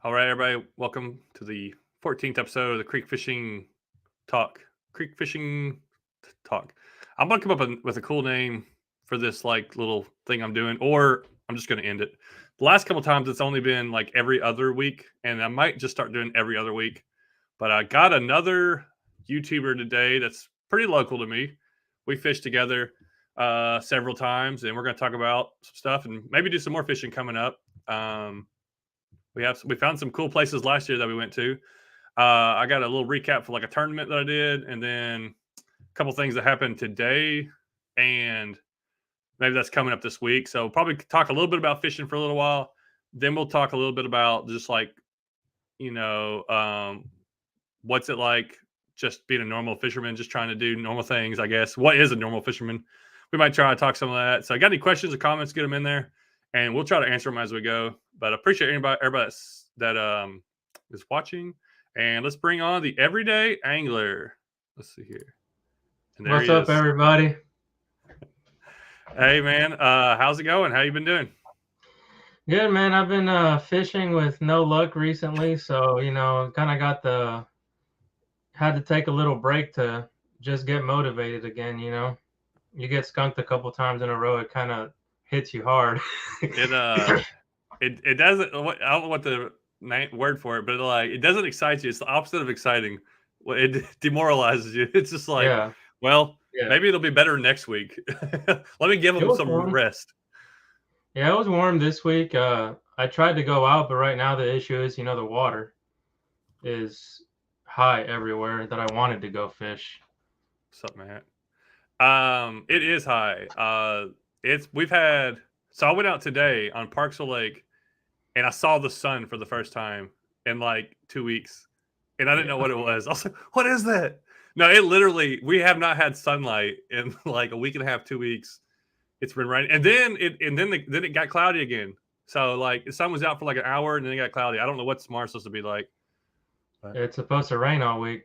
All right, everybody, welcome to the 14th episode of the Creek Fishing Talk. Creek Fishing Talk. I'm gonna come up with a cool name for this little thing I'm doing, or I'm just gonna end it. The last couple times it's only been like every other week, and I might just start doing every other week. But I got another YouTuber today that's pretty local to me. We fished together several times, and we're gonna talk about some stuff and maybe do some more fishing coming up. We found some cool places last year that we went to. I got a little recap for like a tournament that I did, and then a couple things that happened today, and maybe that's coming up this week. So probably talk a little bit about fishing for a little while. Then we'll talk a little bit about just you know, um, what's it like just being a normal fisherman, just trying to do normal things, I guess. What is a normal fisherman? We might try to talk some of that. So I got any questions or comments, get them in there, and we'll try to answer them as we go. But I appreciate everybody that is watching. And let's bring on the everyday angler. Let's see here. And what's up, everybody? Hey, man. How's it going? How you been doing? Good, man. I've been fishing with no luck recently, so kind of had to take a little break to just get motivated again. You get skunked a couple times in a row, it kind of hits you hard. It doesn't. I don't know what the word for it, but it doesn't excite you. It's the opposite of exciting. It demoralizes you. It's just maybe it'll be better next week. Let me give them some rest. Yeah, it was warm this week. I tried to go out, but right now the issue is, the water is high everywhere that I wanted to go fish. What's up, man? It is high. So I went out today on Parksville Lake, and I saw the sun for the first time in like 2 weeks, and I didn't know what it was. I was like, "What is that?" No, we have not had sunlight in like a week and a half, 2 weeks. It's been raining, and then it got cloudy again. So the sun was out for like an hour, and then it got cloudy. I don't know what tomorrow's supposed to be like. It's supposed to rain all week.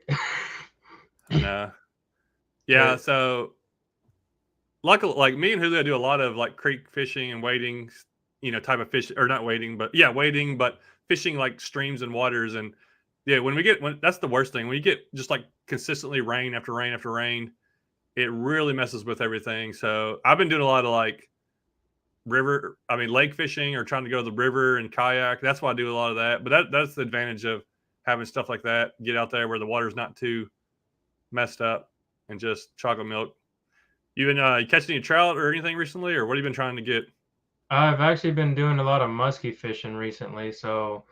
I know. Yeah. So, luckily, me and Julio do a lot of creek fishing and wading, type of fish, or not wading, but wading, but fishing like streams and waters. And yeah, when that's the worst thing, when you get just consistently rain after rain after rain, it really messes with everything. So I've been doing a lot of lake fishing, or trying to go to the river and kayak. That's why I do a lot of that. But that's the advantage of having stuff like that. Get out there where the water's not too messed up, and just chocolate milk. You been catching any trout or anything recently, or what have you been trying to get? I've actually been doing a lot of musky fishing recently, so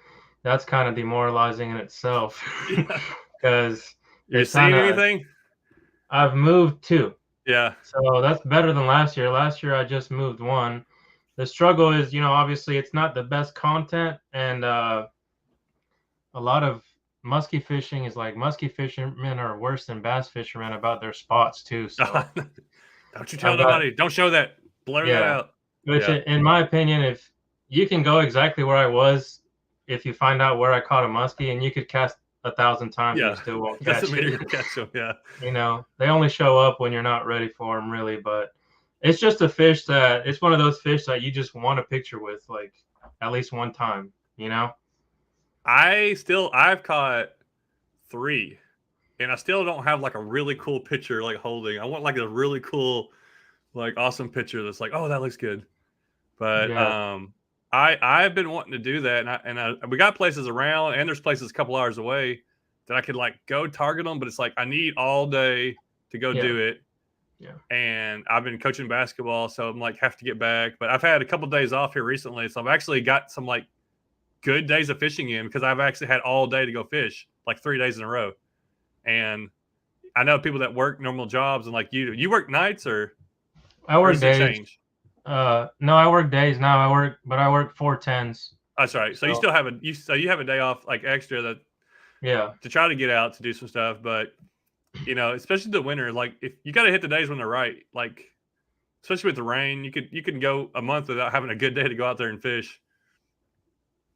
that's kind of demoralizing in itself. Because you seen anything? I've moved 2. Yeah. So that's better than last year. Last year I just moved 1. The struggle is, obviously it's not the best content, and a lot of musky fishing is musky fishermen are worse than bass fishermen about their spots too. So don't you tell nobody. Don't show that. Blur that out. Which, in my opinion, if you can go exactly where I was, if you find out where I caught a muskie, and you could cast 1,000 times, you still won't catch it. You're gonna catch them. Yeah. They only show up when you're not ready for them, really. But it's just a fish it's one of those fish that you just want a picture with, at least one time. I've caught 3, and I still don't have a really cool picture holding. I want a really cool, awesome picture that's oh, that looks good. But I've been wanting to do that, and we got places around, and there's places a couple hours away that I could go target them, but it's I need all day to go do it. Yeah. And I've been coaching basketball, so I'm have to get back. But I've had a couple of days off here recently, so I've actually got some good days of fishing in, because I've actually had all day to go fish 3 days in a row. And I know people that work normal jobs, and you work nights, or I work days. No, I work days now. I work 4/10s. That's right. So you still have you have a day off extra to try to get out to do some stuff. But especially the winter, if you got to hit the days when they're right, especially with the rain, you can go a month without having a good day to go out there and fish.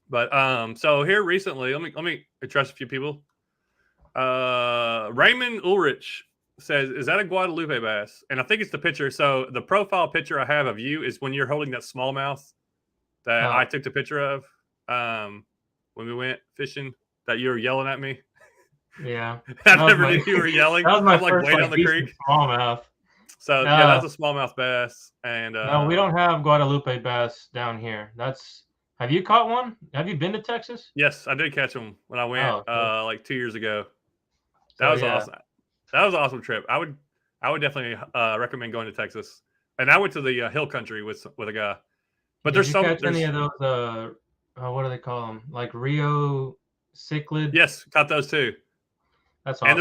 But so here recently, let me address a few people. Raymond Ulrich says, "Is that a Guadalupe bass?" And I think it's the picture. So the profile picture I have of you is when you're holding that smallmouth that I took the picture of. when we went fishing that you were yelling at me. Yeah. I never knew you were yelling. That was my I'm like first waiting on the decent creek. smallmouth. So yeah, that's a smallmouth bass. And no, we don't have Guadalupe bass down here. Have you caught one? Have you been to Texas? Yes, I did catch them when I went cool. like 2 years ago. That So, was yeah. awesome. That was an awesome trip. I would definitely recommend going to Texas. And I went to the hill country with a guy. But Did you catch any of those? What do they call them? Like Rio cichlid? Yes, caught those too. That's awesome. And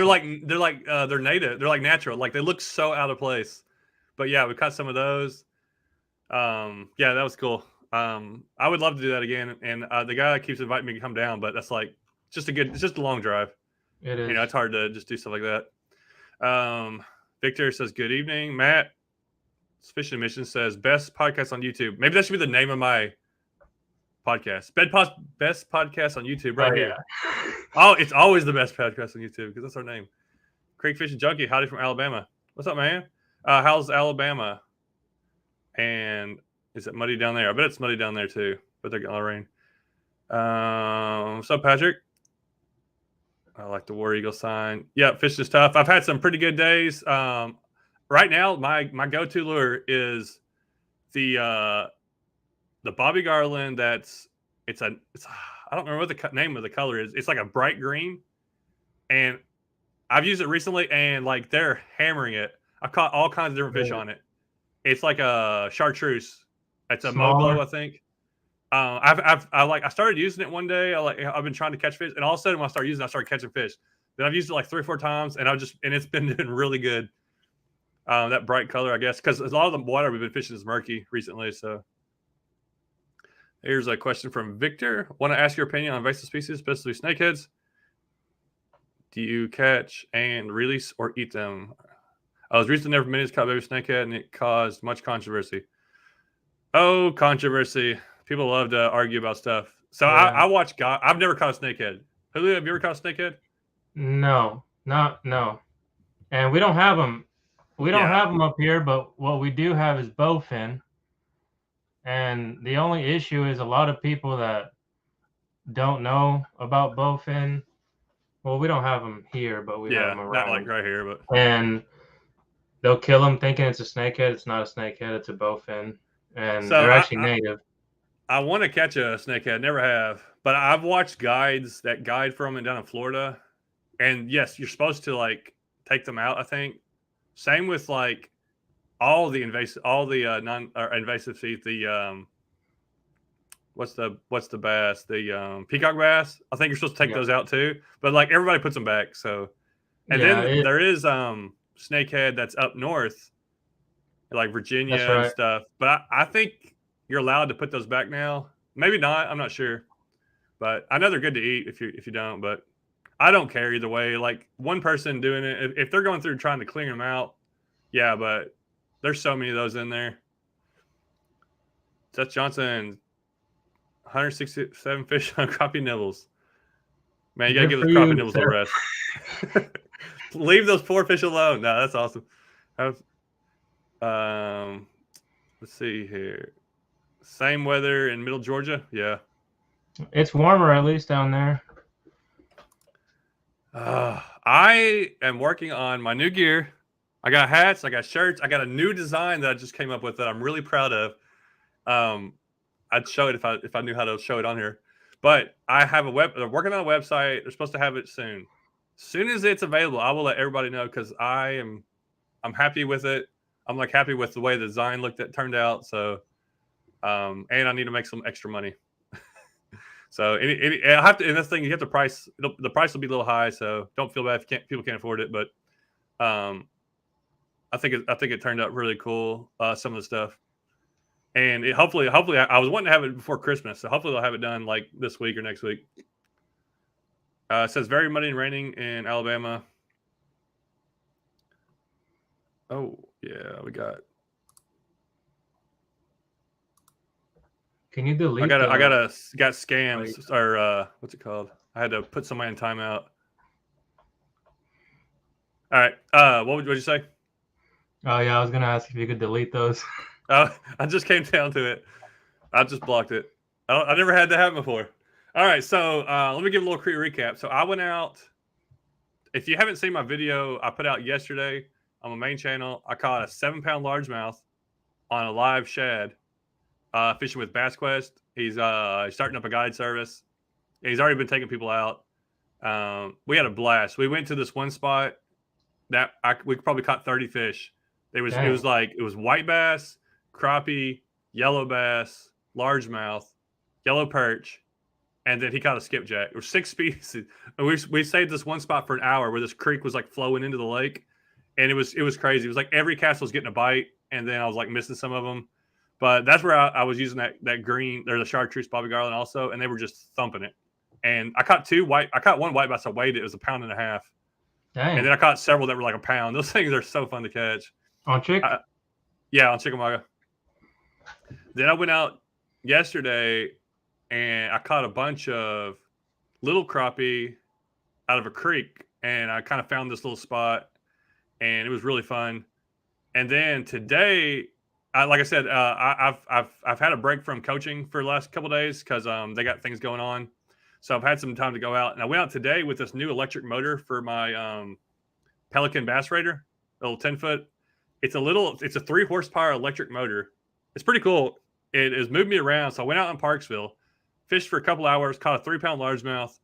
they're native. They're like natural. Like they look so out of place. But yeah, we caught some of those. Yeah, that was cool. I would love to do that again. And the guy keeps inviting me to come down, but that's like it's just a long drive. It is. You know, it's hard to just do stuff like that. Victor says, good evening. Matt, Fishing Mission says, best podcast on YouTube. Maybe that should be the name of my podcast. Best podcast on YouTube right here. Yeah. Oh, it's always the best podcast on YouTube because that's our name. Creek Fishing Junkie, howdy from Alabama. What's up, man? How's Alabama? And is it muddy down there? I bet it's muddy down there too, but they're getting a lot of rain. What's up, Patrick? I like the War Eagle sign. Yeah, fishing is tough. I've had some pretty good days. Right now, my go-to lure is the Bobby Garland. I don't remember what the name of the color is. It's like a bright green, and I've used it recently, and like they're hammering it. I've caught all kinds of different fish on it. It's like a chartreuse. It's a Moglo, I think. I started using it one day. I've been trying to catch fish, and all of a sudden when I started using it, I started catching fish. Then I've used it like 3 or 4 times, and it's been doing really good. That bright color, I guess, because a lot of the water we've been fishing is murky recently. So here's a question from Victor. Want to ask your opinion on invasive species, especially snakeheads? Do you catch and release or eat them? I was recently there for minutes, caught baby snakehead, and it caused much controversy. Oh, controversy. People love to argue about stuff. So yeah. I watch God. I've never caught a snakehead. Julio, have you ever caught a snakehead? No. And we don't have them. We don't have them up here, but what we do have is bowfin. And the only issue is a lot of people that don't know about bowfin. Well, we don't have them here, but we have them around. Not like right here, but and they'll kill them thinking it's a snakehead. It's not a snakehead. It's a bowfin, and so they're actually native. I want to catch a snakehead. Never have, but I've watched guides that guide from it down in Florida, and yes, you're supposed to like take them out. I think same with like all the non-invasive species. The what's the bass? The peacock bass. I think you're supposed to take those out too, but like everybody puts them back. So, and then there is snakehead that's up north, like Virginia and stuff. But I think you're allowed to put those back now. Maybe not. I'm not sure, but I know they're good to eat if you don't. But I don't care either way. Like one person doing it, if they're going through trying to clean them out, yeah. But there's so many of those in there. Seth Johnson, 167 fish on crappie nibbles. Man, you gotta give the crappie nibbles a rest. Leave those poor fish alone. No, that's awesome. Let's see here. Same weather in Middle Georgia. Yeah, it's warmer at least down there. I am working on my new gear. I got hats. I got shirts. I got a new design that I just came up with that I'm really proud of. I'd show it if I knew how to show it on here. But I have they're working on a website. They're supposed to have it soon. As soon as it's available, I will let everybody know because I'm happy with it. I'm like happy with the way the design turned out. So, and I need to make some extra money. So I have to. And this thing, you have to price. The price will be a little high, so don't feel bad if people can't afford it. But I think it turned out really cool. Some of the stuff, and hopefully I was wanting to have it before Christmas, so hopefully they'll have it done like this week or next week. It says very muddy and raining in Alabama. Oh yeah, we got. Can you delete? I got scams or what's it called? I had to put somebody in timeout. All right. What would you say? Oh yeah, I was gonna ask if you could delete those. I just came down to it. I just blocked it. I never had that happen before. All right, so let me give a little quick recap. So I went out. If you haven't seen my video I put out yesterday on my main channel, I caught a 7-pound largemouth on a live shad fishing with Bass Quest. He's starting up a guide service. He's already been taking people out. We had a blast. We went to this one spot that we probably caught 30 fish. It was white bass, crappie, yellow bass, largemouth, yellow perch, and then he caught a skipjack. There were 6 species. And we stayed this one spot for an hour where this creek was like flowing into the lake, and it was crazy. It was like every cast was getting a bite, and then I was like missing some of them. But that's where I was using that green or the chartreuse Bobby Garland also, and they were just thumping it. And I caught one white bass. I weighed it. It was 1.5 pounds. Dang. And then I caught several that were like 1 pound. Those things are so fun to catch. On chick? Yeah, on Chickamauga. Then I went out yesterday and I caught a bunch of little crappie out of a creek, and I kind of found this little spot, and it was really fun. And then today, like I said, I've had a break from coaching for the last couple of days because they got things going on. So I've had some time to go out, and I went out today with this new electric motor for my Pelican Bass Raider, a little 10-foot. It's a 3 horsepower electric motor. It's pretty cool. It has moved me around. So I went out in Parksville, fished for a couple hours, caught a 3-pound largemouth,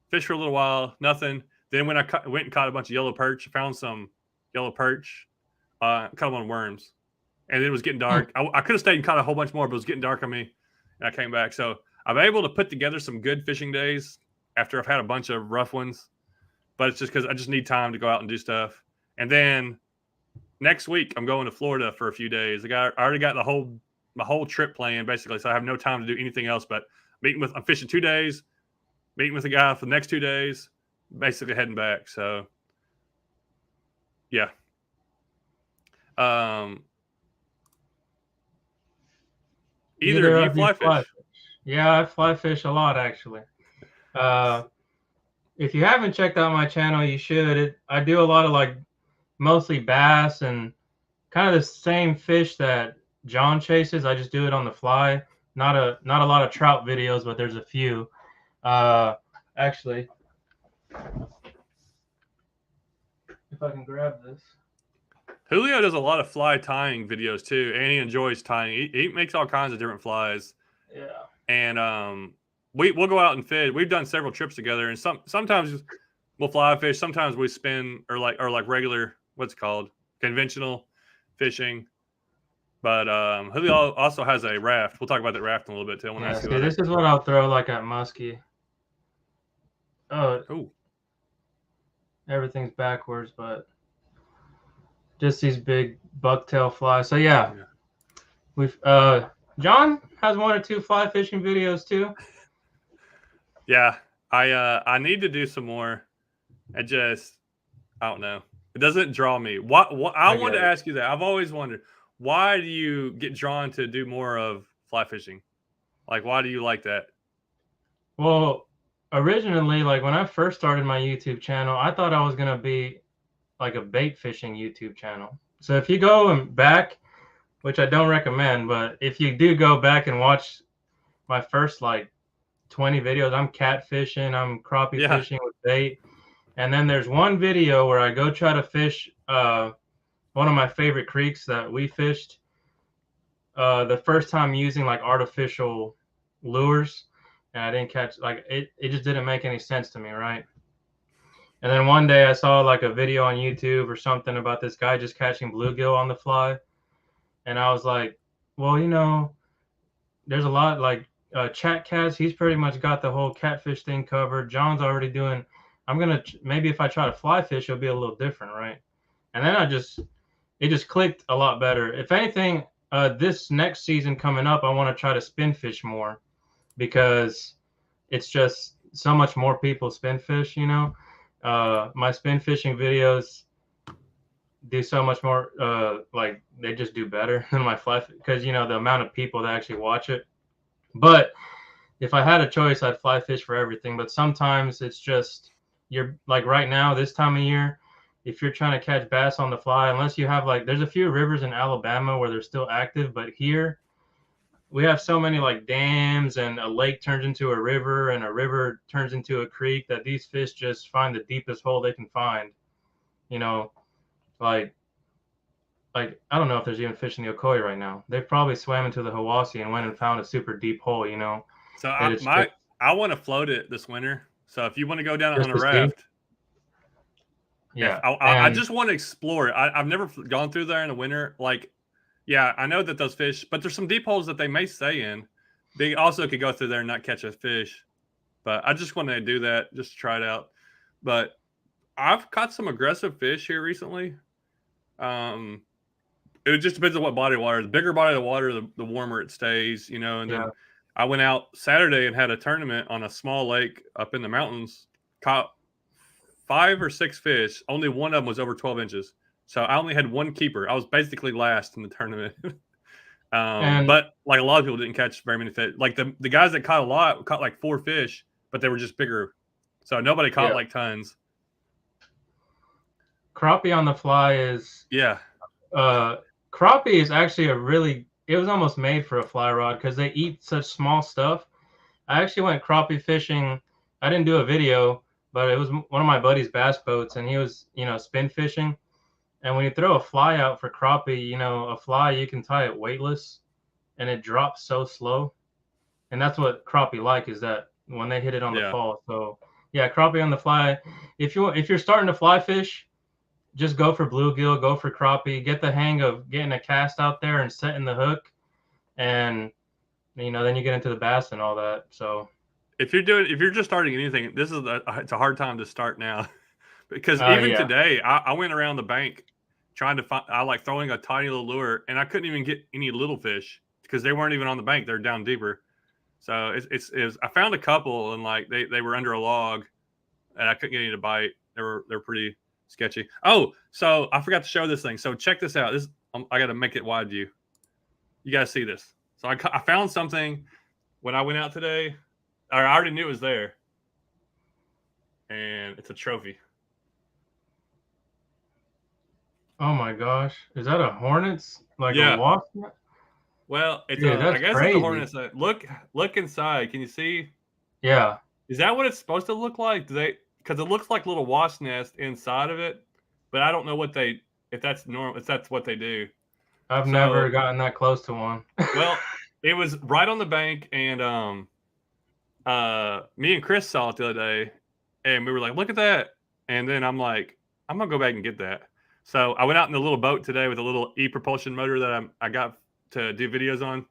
fished for a little while, nothing. Then when I went and caught a bunch of yellow perch, found some yellow perch, caught them on worms, and it was getting dark. I could have stayed and caught a whole bunch more, but it was getting dark on me, and I came back. So I'm able to put together some good fishing days after I've had a bunch of rough ones, but it's just because I just need time to go out and do stuff. And then next week I'm going to Florida for a few days. I already got my whole trip planned basically, so I have no time to do anything else but I'm fishing 2 days, meeting with a guy for the next 2 days, basically heading back. So yeah. Either of you fly fish? Yeah, I fly fish a lot actually. If you haven't checked out my channel, you should. I do a lot of like mostly bass and kind of the same fish that John chases. I just do it on the fly. Not a lot of trout videos, but there's a few. Actually, if I can grab this. Julio does a lot of fly tying videos too, and he enjoys tying. He makes all kinds of different flies. Yeah. And we'll go out and fish. We've done several trips together, and sometimes we'll fly fish. Sometimes we spin or like regular, what's it called, conventional fishing. But Julio also has a raft. We'll talk about that raft in a little bit too. I want to ask you about this is what I'll throw like at Musky. Oh, everything's backwards, but just these big bucktail flies. So yeah. We've John has 1 or 2 fly fishing videos too. Yeah, I need to do some more. I don't know. It doesn't draw me. What I wanted to ask you that. I've always wondered, why do you get drawn to do more of fly fishing? Like, why do you like that? Well, originally, like when I first started my YouTube channel, I thought I was gonna be like a bait fishing YouTube channel. So if you go back, which I don't recommend, but if you do go back and watch my first like 20 videos, I'm catfishing, I'm crappie fishing with bait. And then there's one video where I go try to fish one of my favorite creeks that we fished the first time using like artificial lures, and I didn't catch, like it just didn't make any sense to me, right? And then one day I saw like a video on YouTube or something about this guy just catching bluegill on the fly, and I was like, well, you know, there's a lot like Chat Cats, he's pretty much got the whole catfish thing covered. John's already doing, I'm gonna maybe if I try to fly fish, it'll be a little different, right? And then it just clicked a lot better. If anything, this next season coming up, I want to try to spin fish more, because it's just so much more people spin fish, you know. My spin fishing videos do so much more, like they just do better than my fly, because, you know, the amount of people that actually watch it. But if I had a choice, I'd fly fish for everything. But sometimes it's just, you're like right now, this time of year, if you're trying to catch bass on the fly, unless you have like, there's a few rivers in Alabama where they're still active, but here we have so many like dams, and a lake turns into a river, and a river turns into a creek, that these fish just find the deepest hole they can find. You know, like I don't know if there's even fish in the Ocoee right now. They probably swam into the Hiwassee and went and found a super deep hole. You know, So that it's just, I want to float it this winter. So if you want to go down it just on a to see. raft, if Yeah, I and just want to explore it. I've never gone through there in the winter. Like, yeah, I know that those fish, but there's some deep holes that they may stay in. They also could go through there and not catch a fish. But I just want to do that just to try it out. But I've caught some aggressive fish here recently. It just depends on what body of water. The bigger body of water, the warmer it stays, you know. And yeah, then I went out Saturday and had a tournament on a small lake up in the mountains. Caught 5 or 6 fish. Only one of them was over 12 inches. So I only had one keeper. I was basically last in the tournament. and But like a lot of people didn't catch very many fish. Like the guys that caught a lot caught like 4 fish, but they were just bigger. So nobody caught yeah, like tons. crappie on the fly is Yeah. crappie is actually it was almost made for a fly rod because they eat such small stuff. I actually went crappie fishing. I didn't do a video, but it was one of my buddy's bass boats, and he was, spin fishing. And when you throw a fly out for crappie, a fly, you can tie it weightless, and it drops so slow. And that's what crappie like, is that when they hit it on the fall. So yeah, crappie on the fly. If you're starting to fly fish, just go for bluegill, go for crappie, get the hang of getting a cast out there and setting the hook, and then you get into the bass and all that. So if you're just starting anything, it's a hard time to start now. Because even today, I went around the bank trying to find. I like throwing a tiny little lure, and I couldn't even get any little fish because they weren't even on the bank; they're down deeper. So I found a couple, and like they were under a log, and I couldn't get any to bite. They're pretty sketchy. Oh, so I forgot to show this thing. So check this out. I got to make it wide view. You guys see this? So I found something when I went out today. I already knew it was there, and it's a trophy. oh my gosh, is that a Hornets? Like a wasp? Well, I guess crazy. it's a Hornets Nest. Look inside. Can you see? Yeah. Is that what it's supposed to look like? Because it looks like a little wasp nest inside of it, but I don't know if that's normal, if that's what they do. I've never gotten that close to one. Well, it was right on the bank, and me and Chris saw it the other day, and we were like, "Look at that!" And then I'm like, "I'm gonna go back and get that." So I went out in the little boat today with a little e-propulsion motor that I got to do videos on,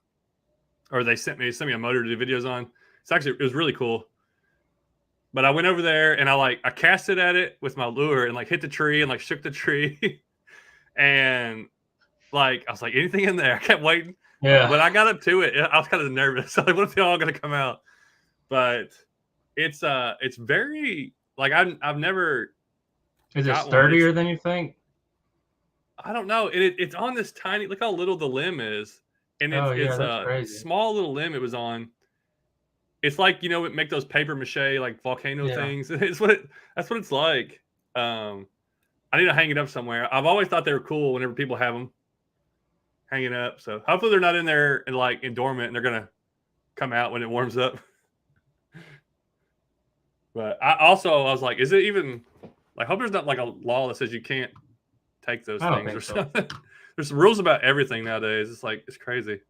or they sent me a motor to do videos on. It was really cool. But I went over there and I casted at it with my lure and like hit the tree and like shook the tree, and like I was like, anything in there? I kept waiting. Yeah. When I got up to it, I was kind of nervous. Like, what if they're all gonna come out? But it's very like I've never. Is it sturdier than you think? I don't know. It's on this tiny. Look how little the limb is, and it's a crazy. small little limb it was on. It's like it make those paper mache like volcano things. That's what it's like. I need to hang it up somewhere. I've always thought they were cool whenever people have them hanging up. So hopefully they're not in there and like in dormant, and they're gonna come out when it warms up. But I was like, is it even like? Hope there's not like a law that says you can't take those things or something. There's some rules about everything nowadays. It's like it's crazy.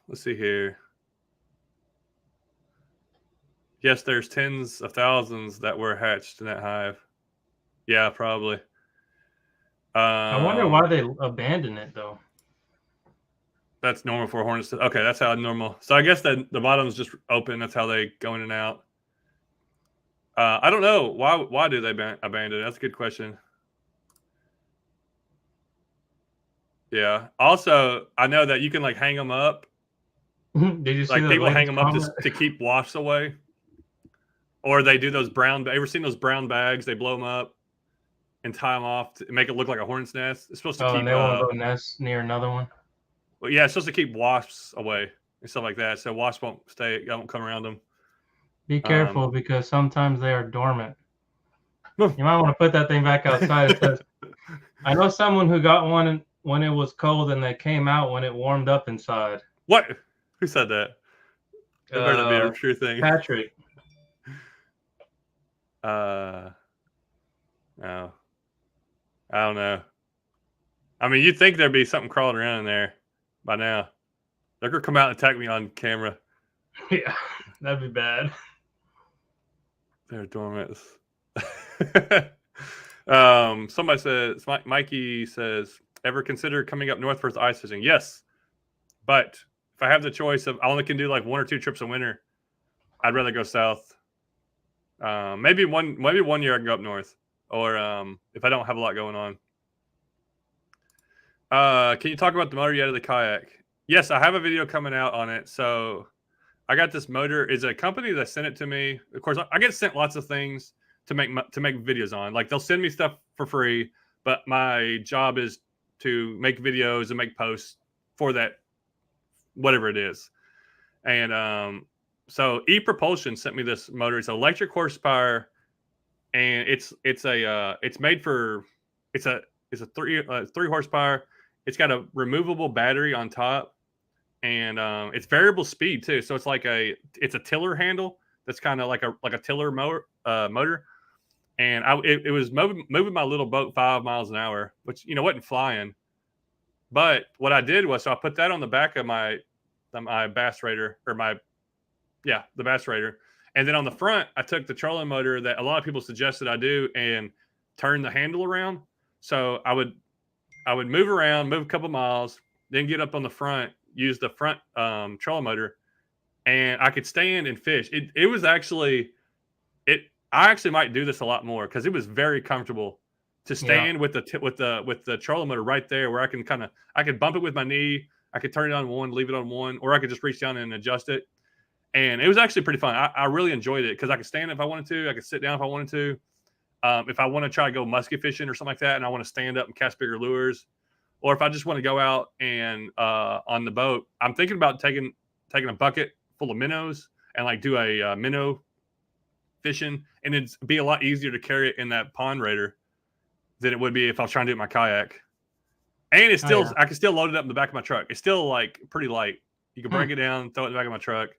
Let's see here. Yes, there's tens of thousands that were hatched in that hive. Yeah, probably. I wonder why they abandoned it though. That's normal for hornets. Okay, that's how normal. So I guess that the bottom's just open. That's how they go in and out. I don't know why do they abandon it? That's a good question. Yeah. Also, I know that you can like hang them up. Did you see like people hang them up to keep wasps away, or they do those brown? Ever seen those brown bags? They blow them up and tie them off to make it look like a hornet's nest. It's supposed to keep. And they won't go nest near another one. Well, yeah, it's supposed to keep wasps away and stuff like that, so wasps won't come around them. Be careful because sometimes they are dormant. You might want to put that thing back outside. I know someone who got one when it was cold and they came out when it warmed up inside. What? Who said that? That better not be a true thing. Patrick. No. I don't know. I mean, you'd think there'd be something crawling around in there by now. They're gonna come out and attack me on camera. Yeah, that'd be bad. They're dormant. Somebody says, Mikey says, ever consider coming up north for ice fishing? Yes, but if I have the choice of I only can do like 1 or 2 trips a winter, I'd rather go south. Maybe one year I can go up north, or if I don't have a lot going on. Can you talk about the motor yet of the kayak? Yes, I have a video coming out on it. So I got this motor. It's a company that sent it to me. Of course, I get sent lots of things to make videos on. Like they'll send me stuff for free, but my job is to make videos and make posts for that, whatever it is. And so ePropulsion sent me this motor. It's electric horsepower, and it's made for it's a 3 horsepower. It's got a removable battery on top, and it's variable speed too. So it's like it's a tiller handle that's kind of like a tiller motor. And it was moving my little boat 5 miles an hour, which wasn't flying. But what I did was, so I put that on the back of my bass raider, or the bass raider, and then on the front I took the trolling motor that a lot of people suggested I do and turn the handle around. So I would move around, move a couple miles, then get up on the front, use the front trolling motor, and I could stand and fish. It was actually I actually might do this a lot more because it was very comfortable to stand with the trolling motor right there, where I could bump it with my knee, I could turn it on one, leave it on one, or I could just reach down and adjust it. And it was actually pretty fun. I really enjoyed it because I could stand if I wanted to, I could sit down if I wanted to. If I want to try to go musky fishing or something like that, and I want to stand up and cast bigger lures, or if I just want to go out and on the boat, I'm thinking about taking a bucket full of minnows and like do a minnow fishing, and it'd be a lot easier to carry it in that pond raider than it would be if I was trying to do it in my kayak. And it's still I can still load it up in the back of my truck. It's still like pretty light. You can break it down, throw it in the back of my truck,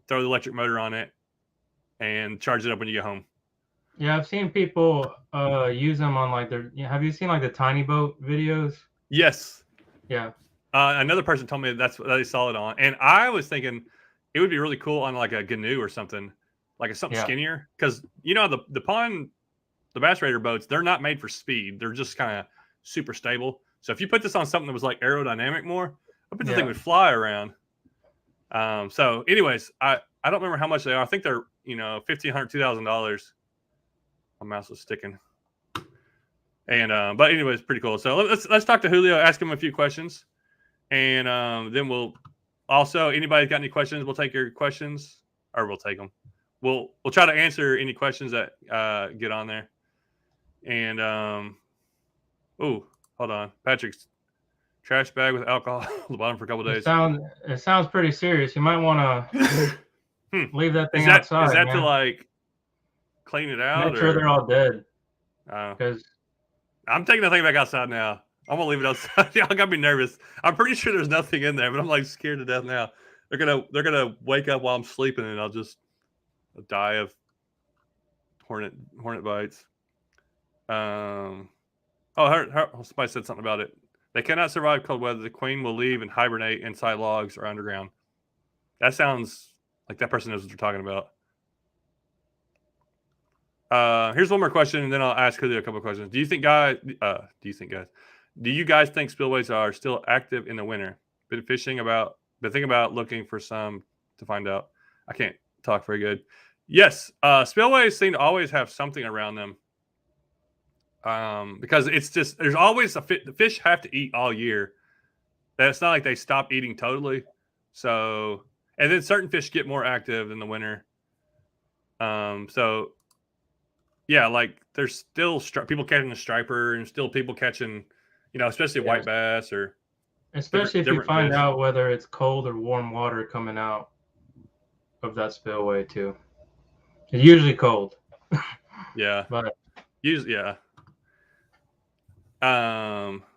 throw the electric motor on it, and charge it up when you get home. Yeah, I've seen people use them on like their. Have you seen like the tiny boat videos? Yes. Yeah. Another person told me that they saw it on, and I was thinking it would be really cool on like a canoe or something, like something skinnier, because the pond, the bass raider boats, they're not made for speed. They're just kind of super stable. So if you put this on something that was like aerodynamic more, I bet the thing would fly around. So anyways, I don't remember how much they are. I think they're $1,500, $2,000. My mouse was sticking. And but anyways, pretty cool. So let's talk to Julio, ask him a few questions, and then we'll also, anybody's got any questions, we'll take your questions, or we'll take them. We'll try to answer any questions that get on there. And hold on, Patrick's trash bag with alcohol on the bottom for a couple of days. It sounds pretty serious. You might want to leave that thing outside. Is that to like clean it out? Make sure they're all dead. Because I'm taking the thing back outside now. I'm gonna leave it outside. Y'all got me nervous. I'm pretty sure there's nothing in there, but I'm like scared to death now. They're gonna wake up while I'm sleeping, and I'll just die of hornet bites. Somebody said something about it. They cannot survive cold weather. The queen will leave and hibernate inside logs or underground. That sounds like that person knows what they're talking about. Here's one more question, and then I'll ask Julio a couple of questions. Do you guys think spillways are still active in the winter? Been thinking about looking for some to find out. I can't talk very good. Yes, spillways seem to always have something around them. Because it's just, there's always the fish have to eat all year. It's not like they stop eating totally. So, and then certain fish get more active in the winter. So yeah, like there's still people catching a striper, and still people catching, especially white bass, or especially if you find out whether it's cold or warm water coming out of that spillway too. It's usually cold. Yeah. But usually, yeah.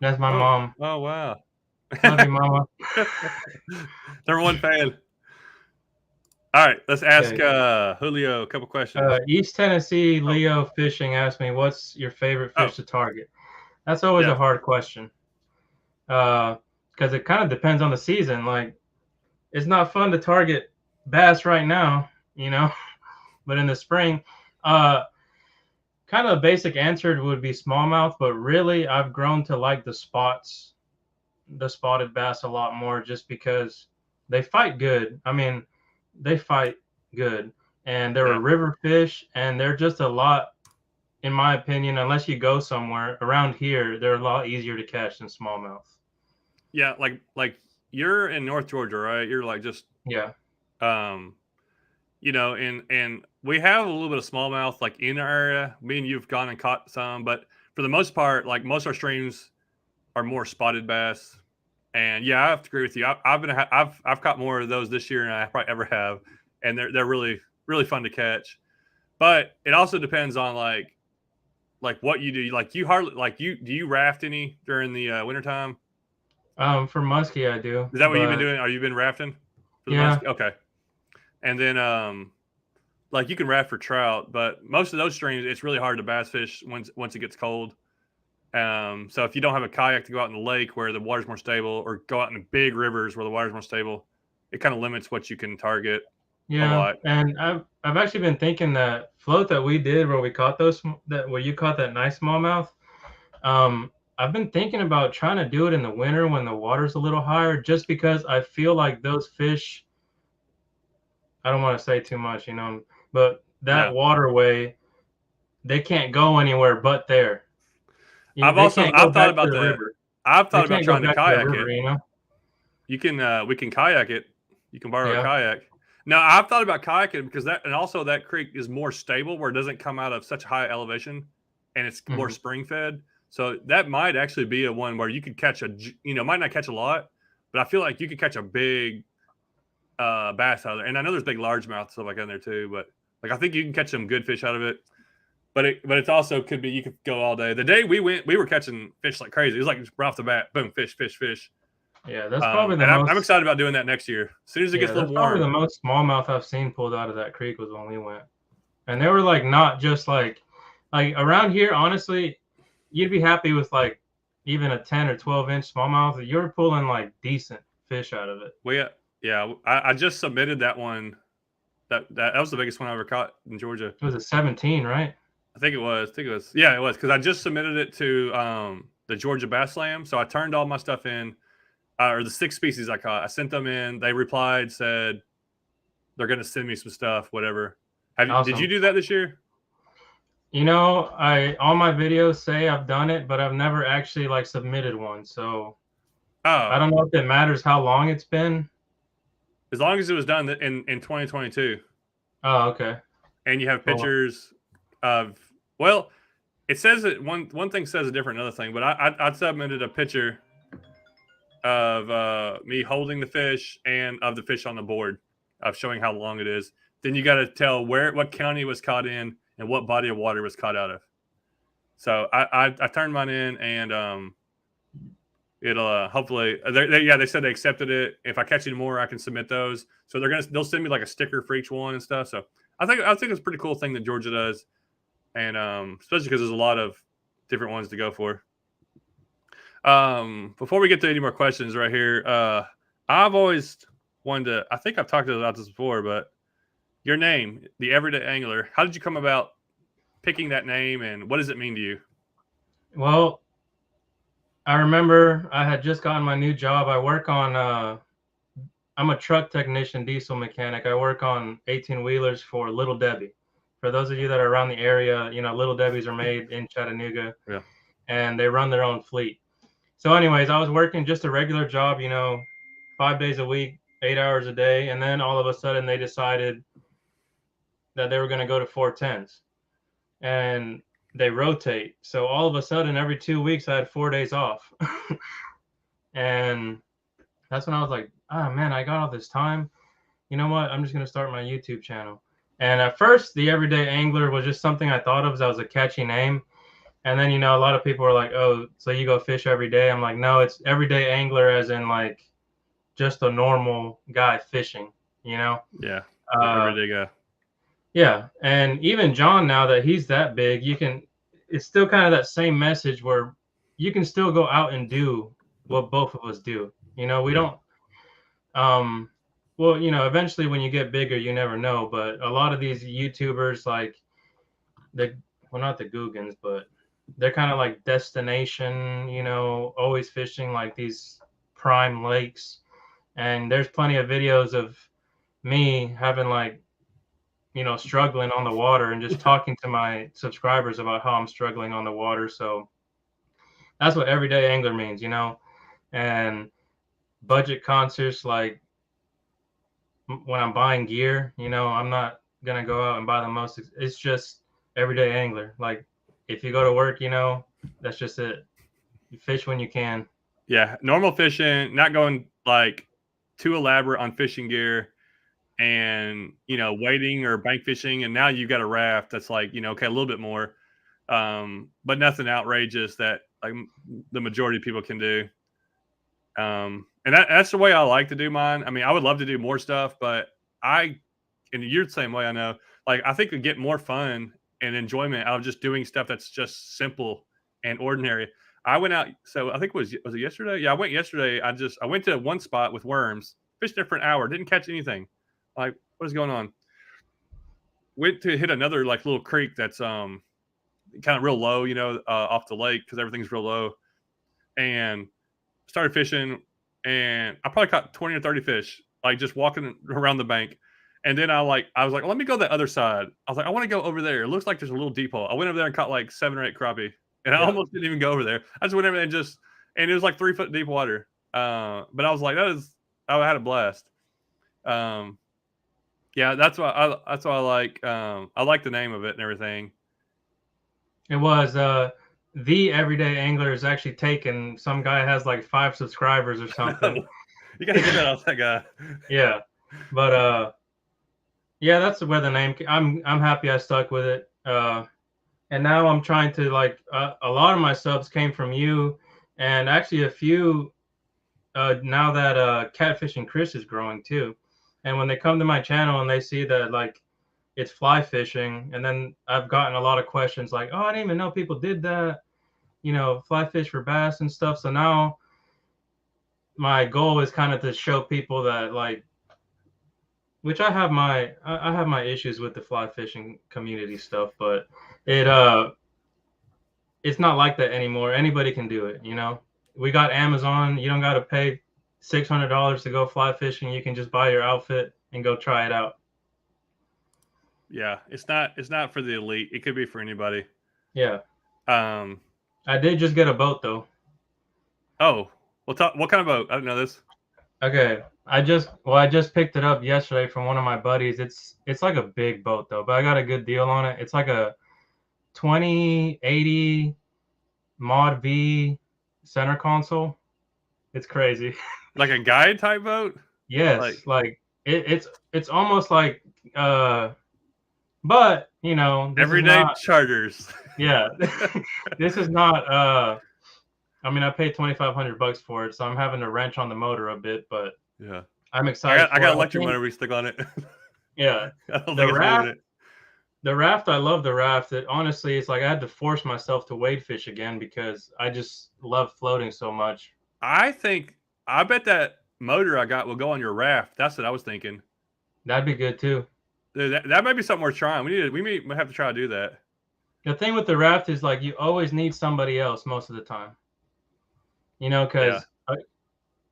That's my mom. Oh wow. Love you, mama. Number one fan. All right, let's ask Okay. Julio a couple questions. East Tennessee Oh, Leo Fishing asked me, "What's your favorite oh, fish to target?" That's always yeah, a hard question, because it kind of depends on the season. Like, it's not fun to target bass right now, you know, but in the spring, uh, kind of a basic answer would be smallmouth. But really, I've grown to like the spotted bass a lot more, just because they fight good. I mean, they fight good, and they're a yeah, river fish, and they're just a lot, in my opinion, unless you go somewhere around here, they're a lot easier to catch than smallmouth. yeah. Like you're in North Georgia, right? You're like just Yeah. um, and we have a little bit of smallmouth like in our area. Me and you've gone and caught some, but for the most part, like most of our streams are more spotted bass. And yeah, I have to agree with you. I've caught more of those this year than I probably ever have, and they're really fun to catch. But it also depends on like what you do. Like you hardly like you do you raft any during the wintertime? For muskie, I do, Is that what you've been but doing? Are you been rafting for the yeah, musky? Okay, and then like you can raft for trout, but most of those streams it's really hard to bass fish once it gets cold. So if you don't have a kayak to go out in the lake where the water's more stable, or go out in big rivers where the water's more stable, it kind of limits what you can target a yeah, lot. and I've actually been thinking that float that we did where we caught where you caught that nice smallmouth. I've been thinking about trying to do it in the winter when the water's a little higher, just because I feel like those fish. I don't want to say too much, but that Yeah, waterway, they can't go anywhere but there. They can't go I've thought back to about the the river. I've They thought about can't go trying to back to the kayak river, it. you know? You can we can kayak it. You can borrow a Yeah. kayak. Now I've thought about kayaking because also that creek is more stable where it doesn't come out of such high elevation, and it's more Hmm. spring fed. So that might actually be a one where you could catch might not catch a lot, but I feel like you could catch a big bass out of there. And I know there's big largemouth stuff like in there too, but like I think you can catch some good fish out of it. But it's also could be you could go all day. The day we went, we were catching fish like crazy. It was like right off the bat, boom, fish, fish, fish. Yeah, that's probably the And I'm most. excited about doing that next year. As soon as it gets Yeah, a that's little probably the warm. most smallmouth I've seen pulled out of that creek was when we went, and they were like not just like around here. Honestly, you'd be happy with like even a 10 or 12-inch smallmouth. You're pulling like decent fish out of it. I just submitted that one. That was the biggest one I ever caught in Georgia. It was a 17, right? I think it was. Yeah, it was because I just submitted it to the Georgia Bass Slam. So I turned all my stuff in, or the 6 species I caught. I sent them in. They replied, said they're going to send me some stuff, whatever. Did you Awesome. do that this year? I all my videos say I've done it, but I've never actually like submitted one. So I Oh, don't know if it matters how long it's been. as long as it was done in 2022, Oh, okay. and you have Cool. pictures of well, it says that one thing says a different another thing, but I submitted a picture of me holding the fish and of the fish on the board, of showing how long it is. Then you got to tell what county it was caught in and what body of water it was caught out of. So I turned mine in, and it'll hopefully they said they accepted it. If I catch any more, I can submit those. So they'll send me like a sticker for each one and stuff. So I think it's a pretty cool thing that Georgia does, and especially because there's a lot of different ones to go for. Before we get to any more questions right here, I've always wanted to, I think I've talked about this before, but your name, the Everyday Angler, how did you come about picking that name, and what does it mean to you? Well, I remember I had just gotten my new job. I'm a truck technician, diesel mechanic. I work on 18-wheelers for Little Debbie. For those of you that are around the area, Little Debbies are made in Chattanooga, Yeah. and they run their own fleet. So anyways, I was working just a regular job, 5 days a week, 8 hours a day. And then all of a sudden they decided that they were going to go to 410s, and they rotate. So all of a sudden every 2 weeks I had 4 days off. And that's when I was like, oh man, I got all this time. You know what? I'm just going to start my YouTube channel. And at first, the Everyday Angler was just something I thought of as a catchy name. And then, a lot of people are like, oh, so you go fish every day? I'm like, no, it's everyday angler as in like just a normal guy fishing, Yeah. The Uh, everyday guy. yeah. And even John, now that he's that big, it's still kind of that same message where you can still go out and do what both of us do. We don't, well, eventually when you get bigger, you never know. But a lot of these YouTubers, like well, not the Googans, but they're kind of like destination, always fishing like these prime lakes. And there's plenty of videos of me having like, struggling on the water and just talking to my subscribers about how I'm struggling on the water. So that's what everyday angler means, and budget conscious, like when I'm buying gear, I'm not going to go out and buy the most. It's just everyday angler. Like if you go to work, that's just it. You fish when you can. Yeah. Normal fishing, not going like too elaborate on fishing gear and, wading or bank fishing. And now you've got a raft that's like, okay, a little bit more, but nothing outrageous that like the majority of people can do. And that's the way I like to do mine. I mean, I would love to do more stuff, but and you're the same way, I know. Like, I think we get more fun and enjoyment out of just doing stuff that's just simple and ordinary. I went out, so I think was it yesterday? Yeah, I went yesterday. I went to one spot with worms, fished there for an hour, didn't catch anything. Like, what is going on? Went to hit another like little creek that's kind of real low, off the lake because everything's real low, and started fishing, and I probably caught 20 or 30 fish, like just walking around the bank. And then I was like, let me go the other side. I was like, I want to go over there. It looks like there's a little deep hole. I went over there and caught like 7 or 8 crappie, and I almost didn't even go over there. I just went over there and it was like 3 foot deep water. But I was like, I had a blast. Yeah, that's why I like. I like the name of it and everything. It was the everyday angler is actually taken. Some guy has like 5 subscribers or something. You gotta get that off that guy. Yeah, but yeah, that's where the name. I'm happy I stuck with it. And now I'm trying to like a lot of my subs came from you, and actually a few now that Catfishing Chris is growing too. And when they come to my channel and they see that like it's fly fishing, and then I've gotten a lot of questions like, oh, I didn't even know people did that, fly fish for bass and stuff. So now my goal is kind of to show people that like, which I have my issues with the fly fishing community stuff, but it's not like that anymore. Anybody can do it, We got Amazon. You don't got to pay $600 to go fly fishing. You can just buy your outfit and go try it out. Yeah, it's not for the elite. It could be for anybody. Yeah. I did just get a boat though. Oh, what kind of boat? I didn't know this. Okay, I just picked it up yesterday from one of my buddies. It's like a big boat though, but I got a good deal on it. It's like a 2080 Mod V center console. It's crazy. Like a guide type boat? Yes, like it's almost like but everyday charters. Yeah. This is not I mean, I paid $2,500 for it, so I'm having to wrench on the motor a bit, but yeah, I'm excited. I got electric motor we stick on it. Yeah. I don't think it's moving it. The raft, I love the raft. It honestly, it's like I had to force myself to wade fish again because I just love floating so much. I bet that motor I got will go on your raft. That's what I was thinking. That'd be good too. Dude, that might be something worth trying. We may have to try to do that. The thing with the raft is like you always need somebody else most of the time. Because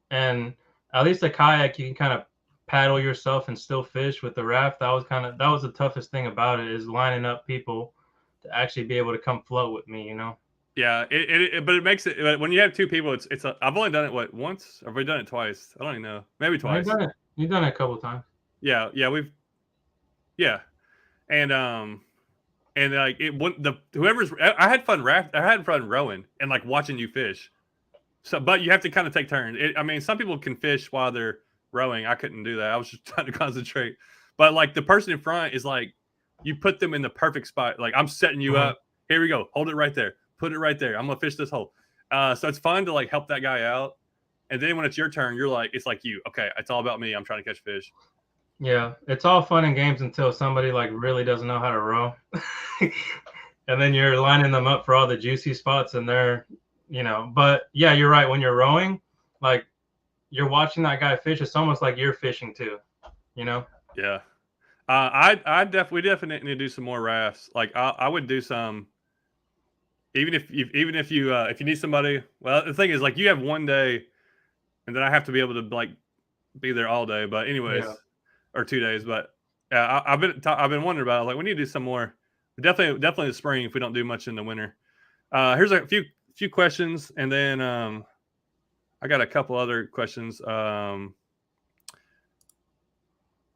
and at least a kayak you can kind of paddle yourself and still fish. With the raft, that was the toughest thing about it, is lining up people to actually be able to come float with me, Yeah, but it makes it when you have 2 people. I've only done it once. Or have we done it twice? I don't even know. Maybe twice. You've done it a couple times. Yeah, and like I had fun rowing and like watching you fish. So, but you have to kind of take turns. I mean, some people can fish while they're rowing. I couldn't do that. I was just trying to concentrate. But like the person in front is like, you put them in the perfect spot. Like I'm setting you up. Here we go. Hold it right there. put it right there. I'm gonna fish this hole. So it's fun to like help that guy out. And then when it's your turn, you're like, it's like you. Okay, it's all about me. I'm trying to catch fish. Yeah, it's all fun and games until somebody like really doesn't know how to row. And then you're lining them up for all the juicy spots and they're, but yeah, you're right. When you're rowing, like you're watching that guy fish, it's almost like you're fishing too, Yeah. We definitely need to do some more rafts. Like I would do some, even if you need somebody. Well, the thing is, like, you have one day, and then I have to be able to like be there all day. But anyways, or 2 days. But I've been wondering about it. Like, we need to do some more. Definitely in the spring if we don't do much in the winter. Here's a few questions, and then I got a couple other questions.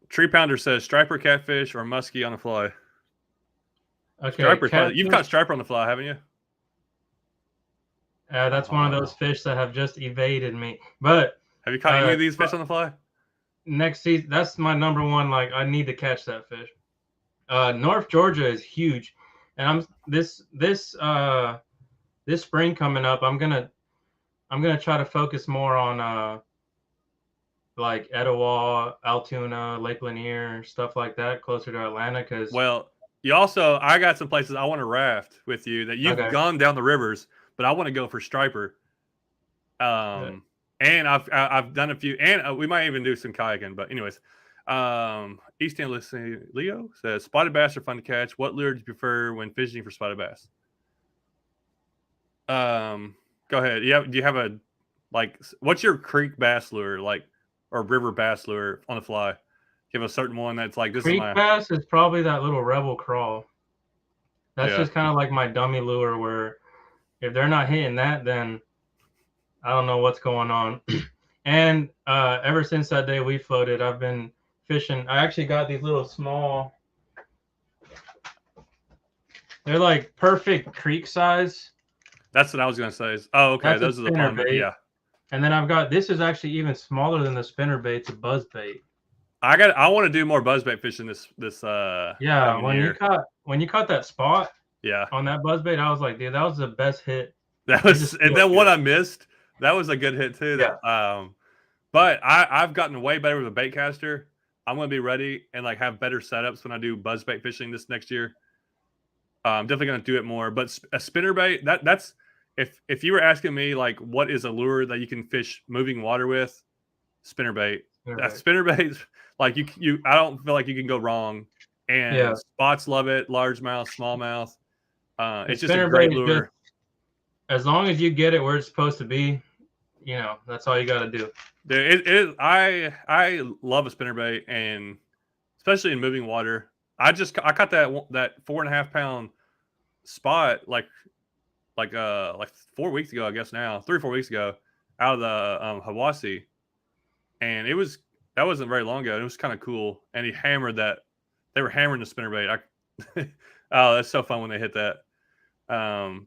Tree Pounder says striper catfish or musky on the fly. Okay, Striper, you've caught striper on the fly, haven't you? That's one of those fish that have just evaded me. But have you caught any of these fish on the fly? Next season, that's my number one. Like, I need to catch that fish. North Georgia is huge, and I'm this spring coming up. I'm gonna try to focus more on like Etowah, Altoona, Lake Lanier, stuff like that, closer to Atlanta. Because I got some places I want to raft with you that you've gone down the rivers, but I want to go for striper. And I've done a few, and we might even do some kayaking. But anyways, East End Leo says spotted bass are fun to catch. What lure do you prefer when fishing for spotted bass? Go ahead. Do you have a what's your creek bass lure or river bass lure on the fly? You have a certain one that's like this. Creek bass is probably that little Rebel crawl. That's just kind of like my dummy lure. Where if they're not hitting that, then I don't know what's going on. And ever since that day we floated, I've been fishing. I actually got these little small. They're like perfect creek size. That's what I was gonna say. Okay, those are the fun. Yeah. And then I've got this is actually even smaller than the spinnerbait. It's a buzzbait. I want to do more buzzbait fishing this yeah. When you caught that spot on that buzzbait, I was like, dude, that was the best hit. That was, and then what I missed, that was a good hit too. Yeah. But I've gotten way better with a bait caster. I'm gonna be ready and like have better setups when I do buzzbait fishing this next year. I'm definitely gonna do it more. But a spinnerbait, that's if you were asking me like what is a lure that you can fish moving water with, spinnerbait. Spinnerbait, like you I don't feel like you can go wrong. And spots love it, largemouth, smallmouth. It's just a great lure. As long as you get it where it's supposed to be, that's all you got to do. Dude, I love a spinnerbait, and especially in moving water. I caught that 4.5 pound spot like 4 weeks ago, I guess now 3 or 4 weeks ago, out of the Hiwassee, and that wasn't very long ago. It was kind of cool, and he hammered that. They were hammering the spinnerbait. Oh, that's so fun when they hit that.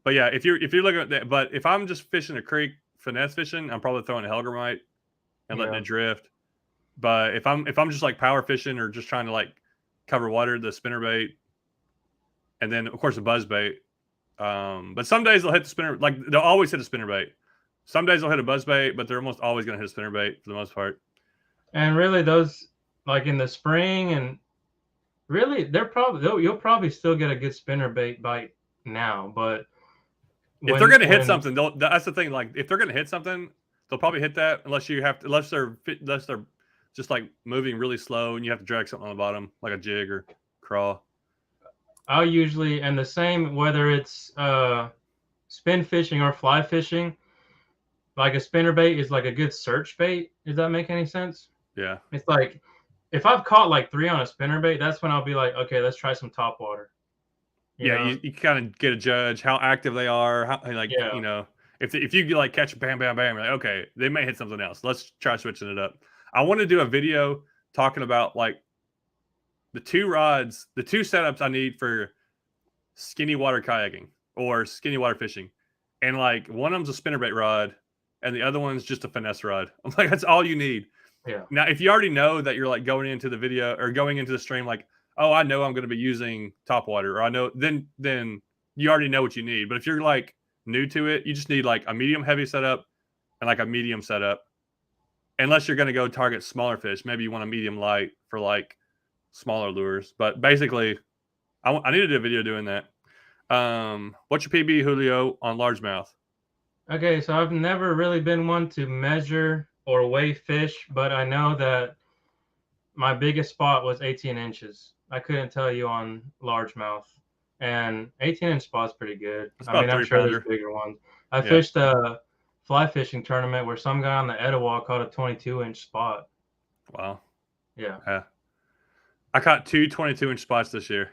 But yeah, if you're looking at that, but if I'm just fishing a creek, finesse fishing, I'm probably throwing a Helgramite and letting it drift. But if I'm just like power fishing or just trying to like cover water, the spinnerbait, and then of course a buzzbait. But some days they'll hit the spinner, like they'll always hit a spinnerbait. Some days they'll hit a buzzbait, but they're almost always going to hit a spinnerbait for the most part. And really, those like in the spring, and really you'll probably still get a good spinnerbait bite now. But if they're going to hit something, that's the thing. Like if they're going to hit something, they'll probably hit that unless they're just like moving really slow and you have to drag something on the bottom like a jig or crawl. I'll usually, and the same whether it's spin fishing or fly fishing, like a spinnerbait is like a good search bait. Does that make any sense? Yeah. It's like if I've caught like 3 on a spinnerbait, that's when I'll be like, okay, let's try some top water. You kind of get a judge how active they are. If you like catch bam, bam, bam, you're like, okay, they may hit something else. Let's try switching it up. I want to do a video talking about like the two setups I need for skinny water kayaking or skinny water fishing. And like one of them's a spinnerbait rod and the other one's just a finesse rod. I'm like, that's all you need. Yeah. Now, if you already know that you're like going into the video or going into the stream, like, oh, I know I'm going to be using top water, or I know, then you already know what you need. But if you're like new to it, you just need like a medium heavy setup and like a medium setup. Unless you're going to go target smaller fish, maybe you want a medium light for like smaller lures. But basically, I need to do a video doing that. What's your PB, Julio, on largemouth? Okay, so I've never really been one to measure or weigh fish, but I know that my biggest spot was 18 inches. I couldn't tell you on largemouth, and 18-inch spot's pretty good. It's I about mean, I'm sure there's bigger ones. I fished a fly fishing tournament where some guy on the Etowah caught a 22-inch spot. Wow. Yeah. I caught 2 22-inch spots this year.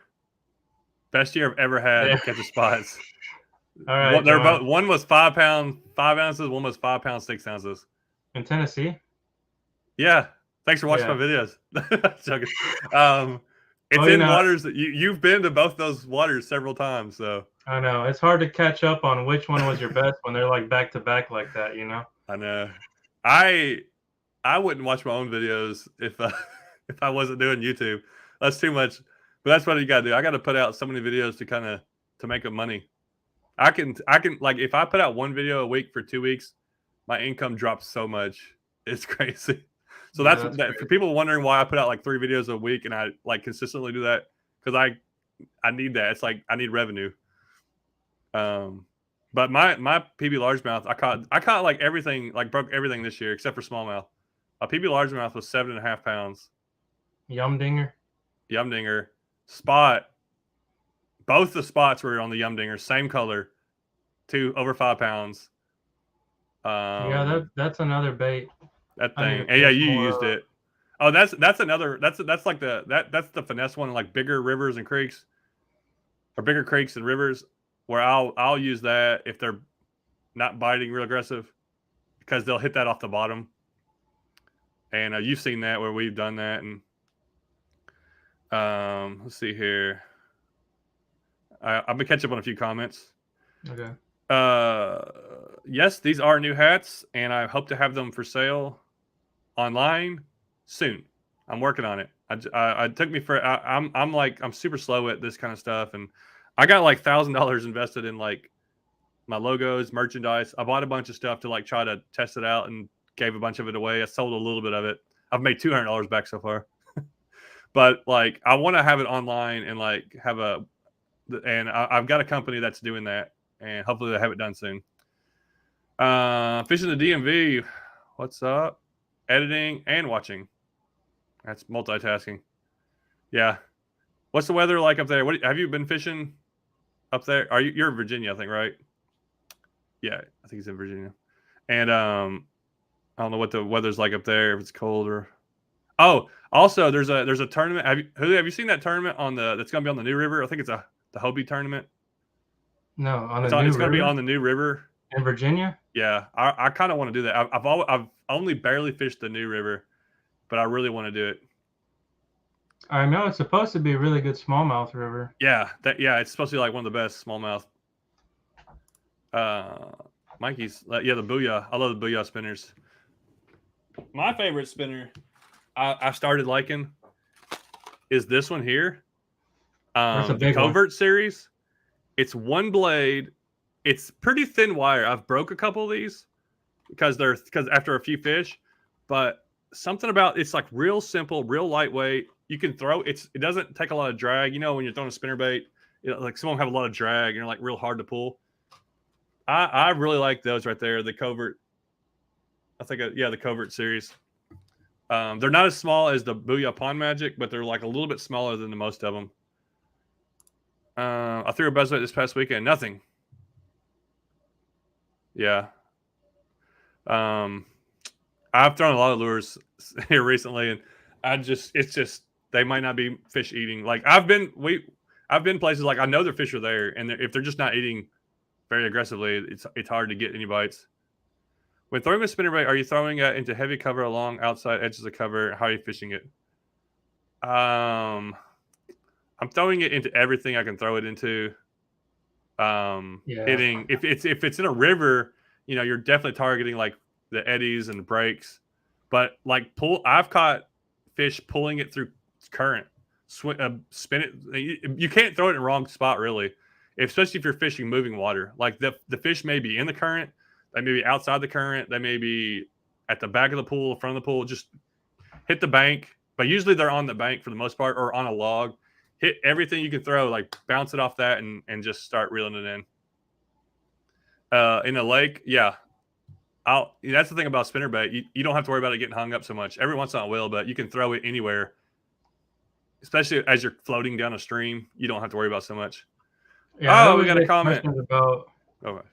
Best year I've ever had catching spots. All right. They're both, one was 5 ounces, one was 5 pounds, 6 ounces. In Tennessee? Yeah. Thanks for watching my videos. It's in waters that you've been to both those waters several times. So I know it's hard to catch up on which one was your best when they're like back to back like that. I know. I wouldn't watch my own videos if I wasn't doing YouTube. That's too much. But that's what you gotta do. I gotta put out so many videos to make up money. I can like if I put out one video a week for 2 weeks, my income drops so much. It's crazy. So that's for people wondering why I put out like 3 videos a week and I like consistently do that, because I need that. It's like I need revenue. But my PB largemouth, I caught like everything, like broke everything this year except for smallmouth. A PB largemouth was 7.5 pounds. Yumdinger spot. Both the spots were on the Yumdinger, same color, 2 over 5 pounds. Yeah, that's another bait. That thing. Yeah, you used it. Oh, that's another. That's like that's the finesse one, like bigger rivers and creeks, or bigger creeks and rivers, where I'll use that if they're not biting real aggressive, because they'll hit that off the bottom. And you've seen that where we've done that. And let's see here. I've been catching up on a few comments. Okay. Yes, these are new hats, and I hope to have them for sale online soon. I'm working on it. It took me for I'm super slow at this kind of stuff, and I got like $1,000 invested in like my logos, merchandise. I bought a bunch of stuff to like try to test it out, and gave a bunch of it away. I sold a little bit of it. I've made $200 back so far. But like I want to have it online and like I've got a company that's doing that, and hopefully they'll have it done soon. Fishing the DMV. What's up? Editing and watching. That's multitasking. Yeah. What's the weather like up there? Have you been fishing up there? You're in Virginia, I think, right? Yeah, I think he's in Virginia. And I don't know what the weather's like up there, if it's cold or. Oh, also there's a tournament. Have you seen that tournament that's gonna be on the New River? I think it's the Hobie tournament. No, it's gonna be on the New River in Virginia. Yeah, I kind of want to do that. I've only barely fished the New River, but I really want to do it. I know it's supposed to be a really good smallmouth river. Yeah, it's supposed to be like one of the best smallmouth. Mikey's the Booyah. I love the Booyah spinners. My favorite spinner I started liking is this one here. The Covert series. It's one blade. It's pretty thin wire. I've broke a couple of these because after a few fish, but something about it's like real simple, real lightweight. You can throw it doesn't take a lot of drag. When you're throwing a spinnerbait, like some of them have a lot of drag and they're like real hard to pull. I really like those right there. The Covert. I think the Covert series. They're not as small as the Booyah Pond Magic, but they're like a little bit smaller than the most of them. I threw a buzzbait this past weekend. Nothing. Yeah. I've thrown a lot of lures here recently, and it's just they might not be fish eating. Like I've been places like I know their fish are there, and if they're just not eating very aggressively, it's hard to get any bites. When throwing a spinnerbait, are you throwing it into heavy cover along outside edges of cover? How are you fishing it? I'm throwing it into everything I can throw it into. Hitting if it's in a river, you're definitely targeting like the eddies and the breaks. But like I've caught fish pulling it through current, spin it. You can't throw it in the wrong spot really. especially if you're fishing moving water. Like the fish may be in the current, they may be outside the current, they may be at the back of the pool, front of the pool. Just hit the bank, but usually they're on the bank for the most part or on a log. Hit everything you can throw, like bounce it off that and just start reeling it in. In a lake, yeah. That's the thing about spinnerbait. You don't have to worry about it getting hung up so much. Every once in a while it will, but you can throw it anywhere. Especially as you're floating down a stream, you don't have to worry about so much. Yeah, we got a comment. Go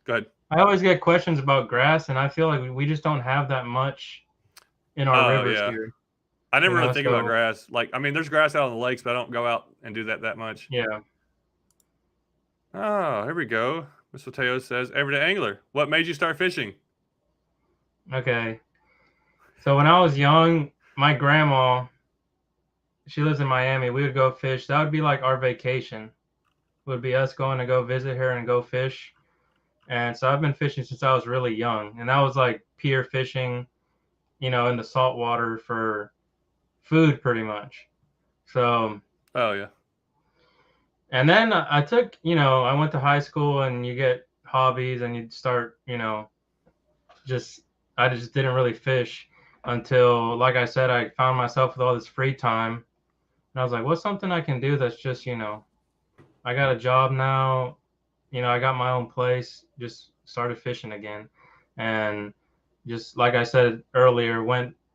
ahead. I always get questions about grass, and I feel like we just don't have that much in our rivers here. I never really think about grass. Like, I mean, there's grass out on the lakes, but I don't go out and do that much. Yeah. Oh, here we go. Miss Mateo says, everyday angler. What made you start fishing? Okay. So when I was young, my grandma, she lives in Miami. We would go fish. That would be like our vacation. It would be us going to go visit her and go fish. And so I've been fishing since I was really young. And that was like pier fishing, in the salt water for food pretty much. So. Oh, yeah. And then I took, I went to high school and you get hobbies and you start, I just didn't really fish until, like I said, I found myself with all this free time. And I was like, what's something I can do that's just, I got a job now, I got my own place, just started fishing again. And just like I said earlier,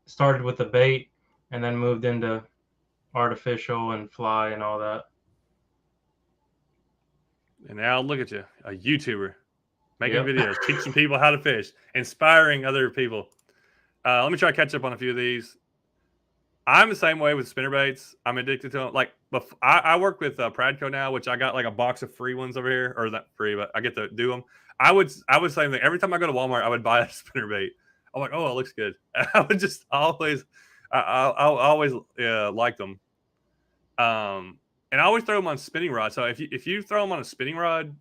started with the bait and then moved into artificial and fly and all that. And now look at you, a YouTuber, making videos, teaching people how to fish, inspiring other people. Let me try to catch up on a few of these. I'm the same way with spinnerbaits. I'm addicted to them. Like, I work with Pradco now, which I got like a box of free ones over here, or not free, but I get to do them. I would say that every time I go to Walmart, I would buy a spinnerbait. I'm like, oh, it looks good. I would just always, I always like them. And I always throw them on spinning rod. So if you throw them on a spinning rod,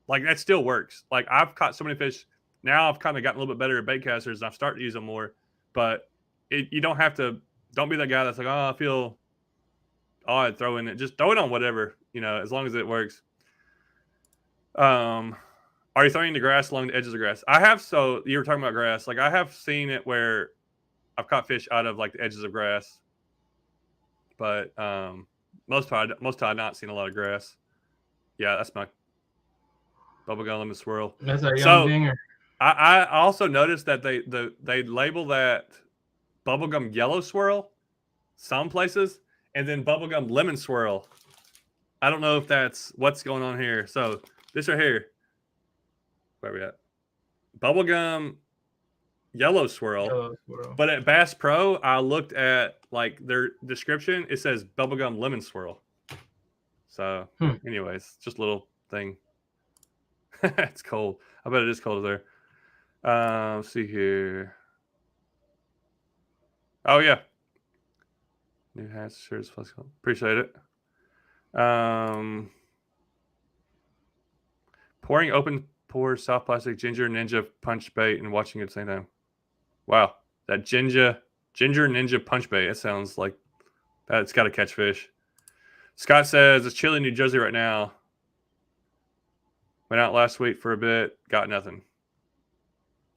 like that still works. Like I've caught so many fish. Now I've kind of gotten a little bit better at bait casters and I've started to use them more. But you don't have to. Don't be that guy that's like, oh, I feel odd throwing it. Just throw it on whatever, as long as it works. Are you throwing the grass along the edges of grass? I have. So you were talking about grass. Like I have seen it where I've caught fish out of like the edges of grass. But most time I've not seen a lot of grass. Yeah, that's my bubblegum lemon swirl. That's a young dinger. I also noticed that they label that bubblegum yellow swirl some places, and then bubblegum lemon swirl. I don't know if that's what's going on here. So this right here, where are we at? Bubblegum yellow swirl. But at Bass Pro, I looked at like their description. It says bubblegum lemon swirl. So anyways, just a little thing. It's cold. I bet it is cold there. Let's see here. Oh yeah. New hats, shirts, flexible. Appreciate it. Pouring open pore soft plastic ginger ninja punch bait and watching it at the same time. Wow, that ginger ninja punch bait. It sounds like that. It's got to catch fish. Scott says it's chilly in New Jersey right now. Went out last week for a bit, got nothing.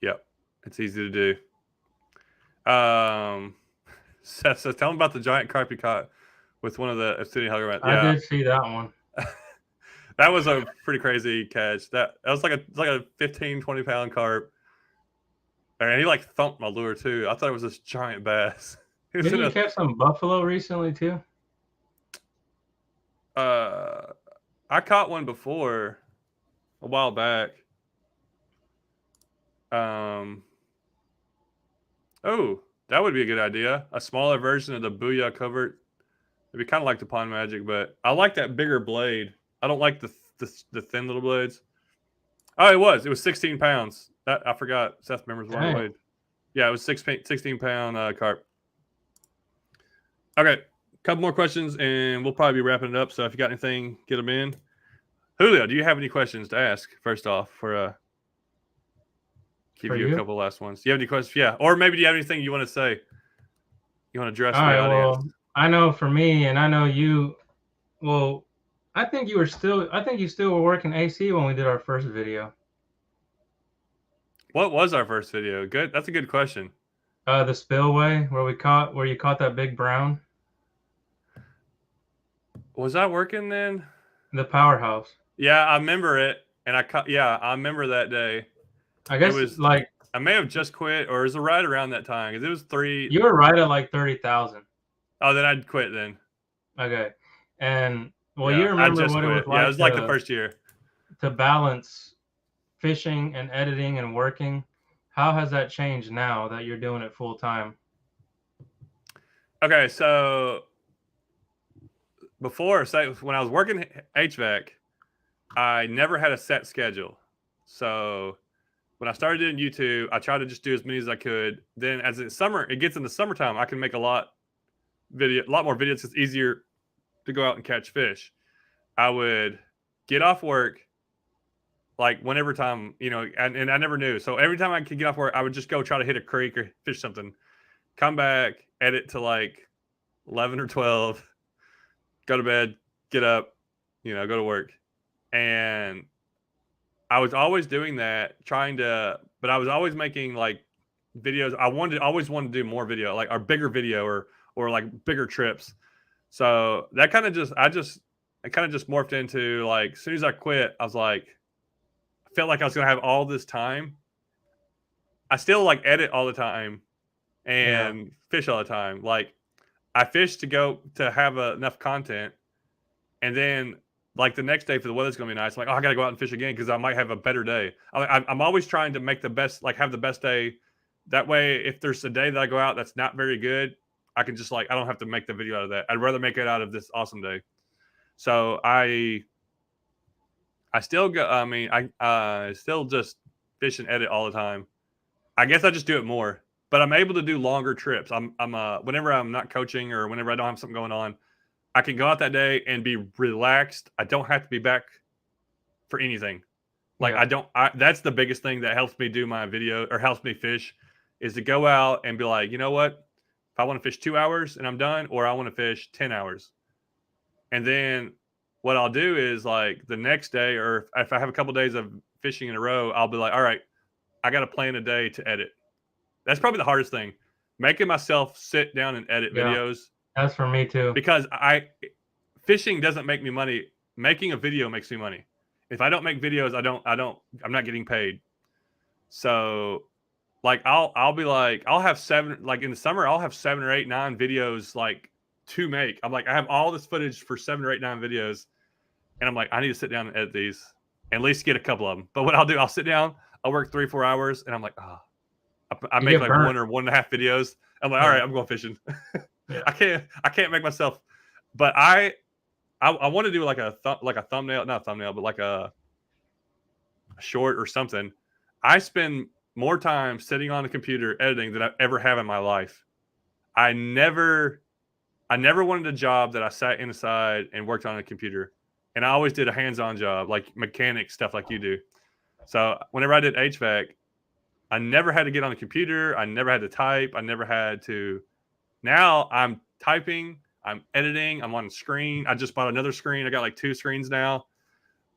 Yep, it's easy to do. Seth says, tell him about the giant carp you caught with one of the obsidian hugger. I did see that one. That was a pretty crazy catch. That was like a 15, 20-pound carp. And he like thumped my lure too. I thought it was this giant bass. Didn't you catch some buffalo recently too? I caught one before a while back. Oh, that would be a good idea. A smaller version of the Booyah covert. It'd be kind of like the Pond Magic, but I like that bigger blade. I don't like the thin little blades. Oh, it was 16 pounds. That I forgot. Seth remembers what it weighed. Yeah, it was 16-pound carp. Okay, couple more questions, and we'll probably be wrapping it up. So if you got anything, get them in. Julio, do you have any questions to ask? First off, give you a couple last ones. Do you have any questions? Yeah, or maybe do you have anything you want to say? You want to address the audience? Well, I know for me, and I know you. Well, I think you still were working AC when we did our first video. What was our first video? Good. That's a good question. The spillway where you caught that big brown. Was I working then? The powerhouse. Yeah, I remember it, and I remember that day. I It guess was like I may have just quit, or it was right around that time because it was 3. you were right at like 30,000. Oh, then I'd quit then. Okay, and well, Yeah, you I remember just what it was quit. Yeah, it like was like the first year. to balance fishing and editing and working. How has that changed now that you're doing it full time? Okay, so before, say when I was working HVAC, I never had a set schedule. So when I started doing YouTube, I tried to just do as many as I could. Then as it gets in the summertime, I can make a lot more videos. It's easier to go out and catch fish. I would get off work, like whenever time, and I never knew. So every time I could get off work, I would just go try to hit a creek or fish something, come back, edit to like 11 or 12, go to bed, get up, go to work. And I was always doing that, but I was always making like videos. Always wanted to do more video, like or bigger video or like bigger trips. So that kind of just, it kind of just morphed into like, as soon as I quit, I was like, I felt like I was going to have all this time. I still like edit all the time and fish all the time. Like I fish to have enough content. And then like the next day, for the weather's going to be nice, I'm like, oh, I got to go out and fish again because I might have a better day. I'm always trying to make the best, like have the best day. That way, if there's a day that I go out that's not very good, I can just I don't have to make the video out of that. I'd rather make it out of this awesome day. So I still go. I mean, I still just fish and edit all the time. I guess I just do it more, but I'm able to do longer trips. Whenever I'm not coaching or whenever I don't have something going on, I can go out that day and be relaxed. I don't have to be back for anything. That's the biggest thing that helps me do my video or helps me fish is to go out and be like, you know what? If I want to fish 2 hours and I'm done, or I want to fish 10 hours. And then what I'll do is like the next day, or if I have a couple of days of fishing in a row, I'll be like, all right, I got to plan a day to edit. That's probably the hardest thing, making myself sit down and edit videos. That's for me too. Because fishing doesn't make me money. Making a video makes me money. If I don't make videos, I'm not getting paid. So like I'll be like, I'll have 7, like in the summer, I'll have 7 or 8, 9 videos like to make. I'm like, I have all this footage for 7 or 8, 9 videos. And I'm like, I need to sit down and edit these, and at least get a couple of them. But what I'll do, I'll sit down, I'll work 3, 4 hours, and I'm like, I make like burnt. 1 or 1.5 videos. I'm like, all right, I'm going fishing. Yeah. I can't make myself, but I want to do like a thumbnail, not a thumbnail, but like a short or something. I spend more time sitting on a computer editing than I ever have in my life. I never wanted a job that I sat inside and worked on a computer, and I always did a hands-on job, like mechanic stuff, like you do. So whenever I did HVAC, I never had to get on the computer. I never had to type. I never had to. Now I'm typing, I'm editing, I'm on the screen. I just bought another screen. I got like 2 screens now.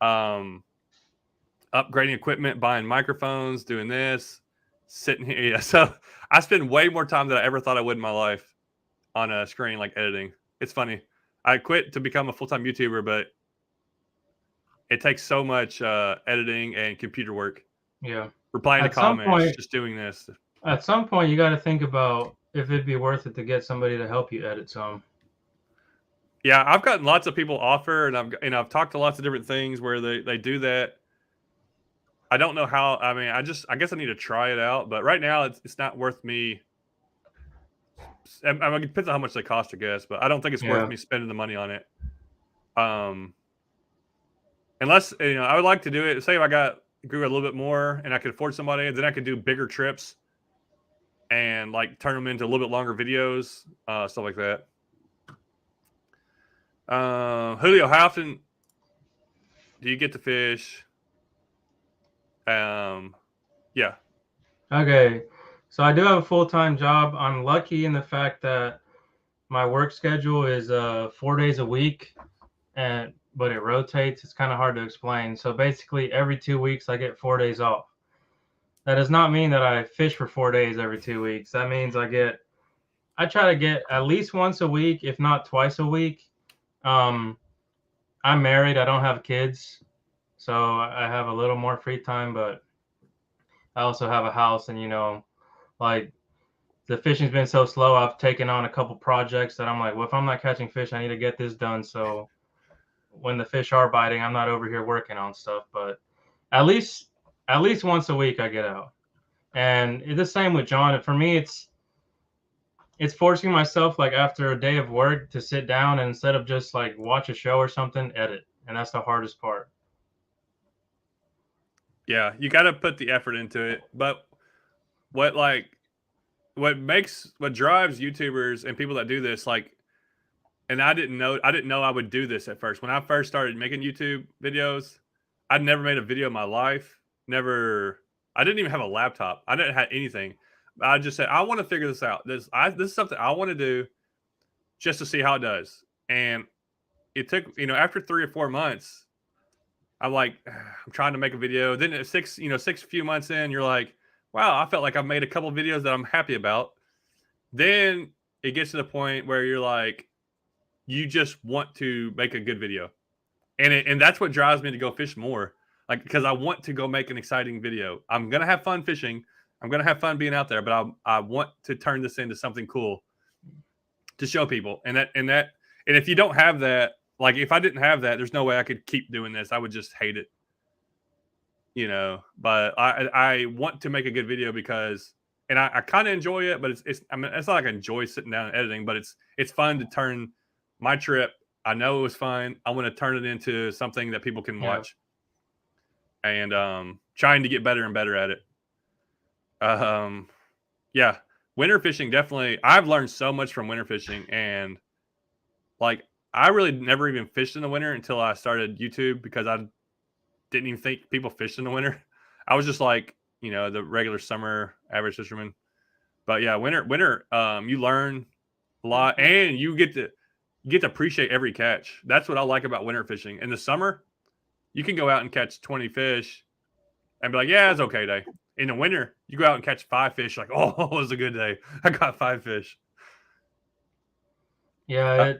Upgrading equipment, buying microphones, doing this, sitting here. Yeah. So I spend way more time than I ever thought I would in my life on a screen, like editing. It's funny. I quit to become a full-time YouTuber, but it takes so much editing and computer work. Yeah. Replying to comments, just doing this. At some point, you got to think about if it'd be worth it to get somebody to help you edit some. Yeah, I've gotten lots of people offer, and I've talked to lots of different things where they do that. I don't know how. I mean, I guess I need to try it out, but right now it's not worth me. I mean, it depends on how much they cost, I guess, but I don't think it's worth me spending the money on it. Unless I would like to do it. Say if I grew a little bit more and I could afford somebody, then I could do bigger trips and like turn them into a little bit longer videos, stuff like that. Julio, how often do you get to fish? Yeah. Okay. So I do have a full-time job. I'm lucky in the fact that my work schedule is 4 days a week, but it rotates. It's kind of hard to explain. So basically, every 2 weeks, I get 4 days off. That does not mean that I fish for 4 days every 2 weeks. That means I try to get at least once a week, if not twice a week. I'm married. I don't have kids, so I have a little more free time, but I also have a house, and like the fishing's been so slow. I've taken on a couple projects that I'm like, well, if I'm not catching fish, I need to get this done. So when the fish are biting, I'm not over here working on stuff. But at least once a week I get out. And it's the same with John. And for me, it's forcing myself, like after a day of work, to sit down and instead of just like watch a show or something, edit. And that's the hardest part. Yeah, you got to put the effort into it. But what drives YouTubers and people that do this, like, and I didn't know I would do this at first. When I first started making YouTube videos, I'd never made a video in my life. I didn't even have a laptop. I didn't have anything. I just said, I want to figure this out. This is something I want to do just to see how it does. And it took, after 3 or 4 months, I'm like, I'm trying to make a video. Then at 6 few months in, you're like, wow, I felt like I've made a couple videos that I'm happy about. Then it gets to the point where you're like, you just want to make a good video. And that's what drives me to go fish more. Like, because I want to go make an exciting video. I'm going to have fun fishing. I'm going to have fun being out there, but I want to turn this into something cool to show people. And if you don't have that, like if I didn't have that, there's no way I could keep doing this. I would just hate it, but I want to make a good video because, and I kind of enjoy it, but it's not like I enjoy sitting down and editing, but it's fun to turn my trip. I know it was fun. I want to turn it into something that people can watch, and trying to get better and better at it. Yeah, winter fishing, definitely. I've learned so much from winter fishing, and like I really never even fished in the winter until I started YouTube, because I didn't even think people fished in the winter. I was just like, the regular summer average fisherman. But yeah, winter, you learn a lot, and you get to appreciate every catch. That's what I like about winter fishing. In the summer, you can go out and catch 20 fish and be like, yeah, it's okay day. In the winter, you go out and catch 5 fish, like, oh, it was a good day. I got 5 fish. Yeah,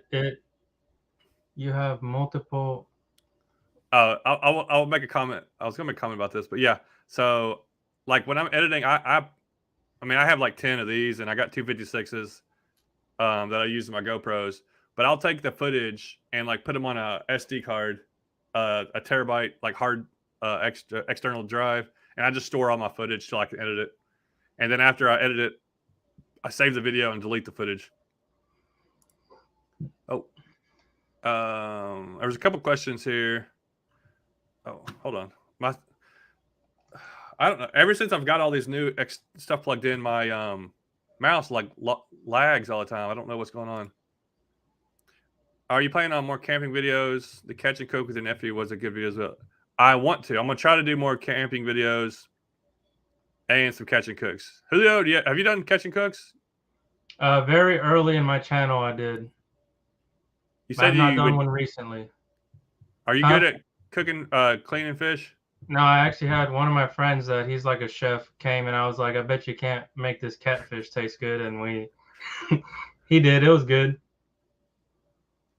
you have multiple. I'll make a comment. I was gonna make a comment about this, but yeah. So, like when I'm editing, I have like 10 of these, and I got 256s that I use in my GoPros. But I'll take the footage and like put them on a SD card, a terabyte, like hard external drive, and I just store all my footage till I can edit it. And then after I edit it, I save the video and delete the footage. Oh, there's a couple questions here. Oh, hold on. I don't know. Ever since I've got all these new stuff plugged in, my mouse like lags all the time. I don't know what's going on. Are you planning on more camping videos? The catch and cook with your nephew was a good video as well. I want to. I'm gonna try to do more camping videos and some catch and cooks. Julio, have you done catch and cooks? Very early in my channel, I did. You said I've not done one recently. Are you good at cooking, cleaning fish? No, I actually had one of my friends that he's like a chef came, and I was like, I bet you can't make this catfish taste good, and he did. It was good.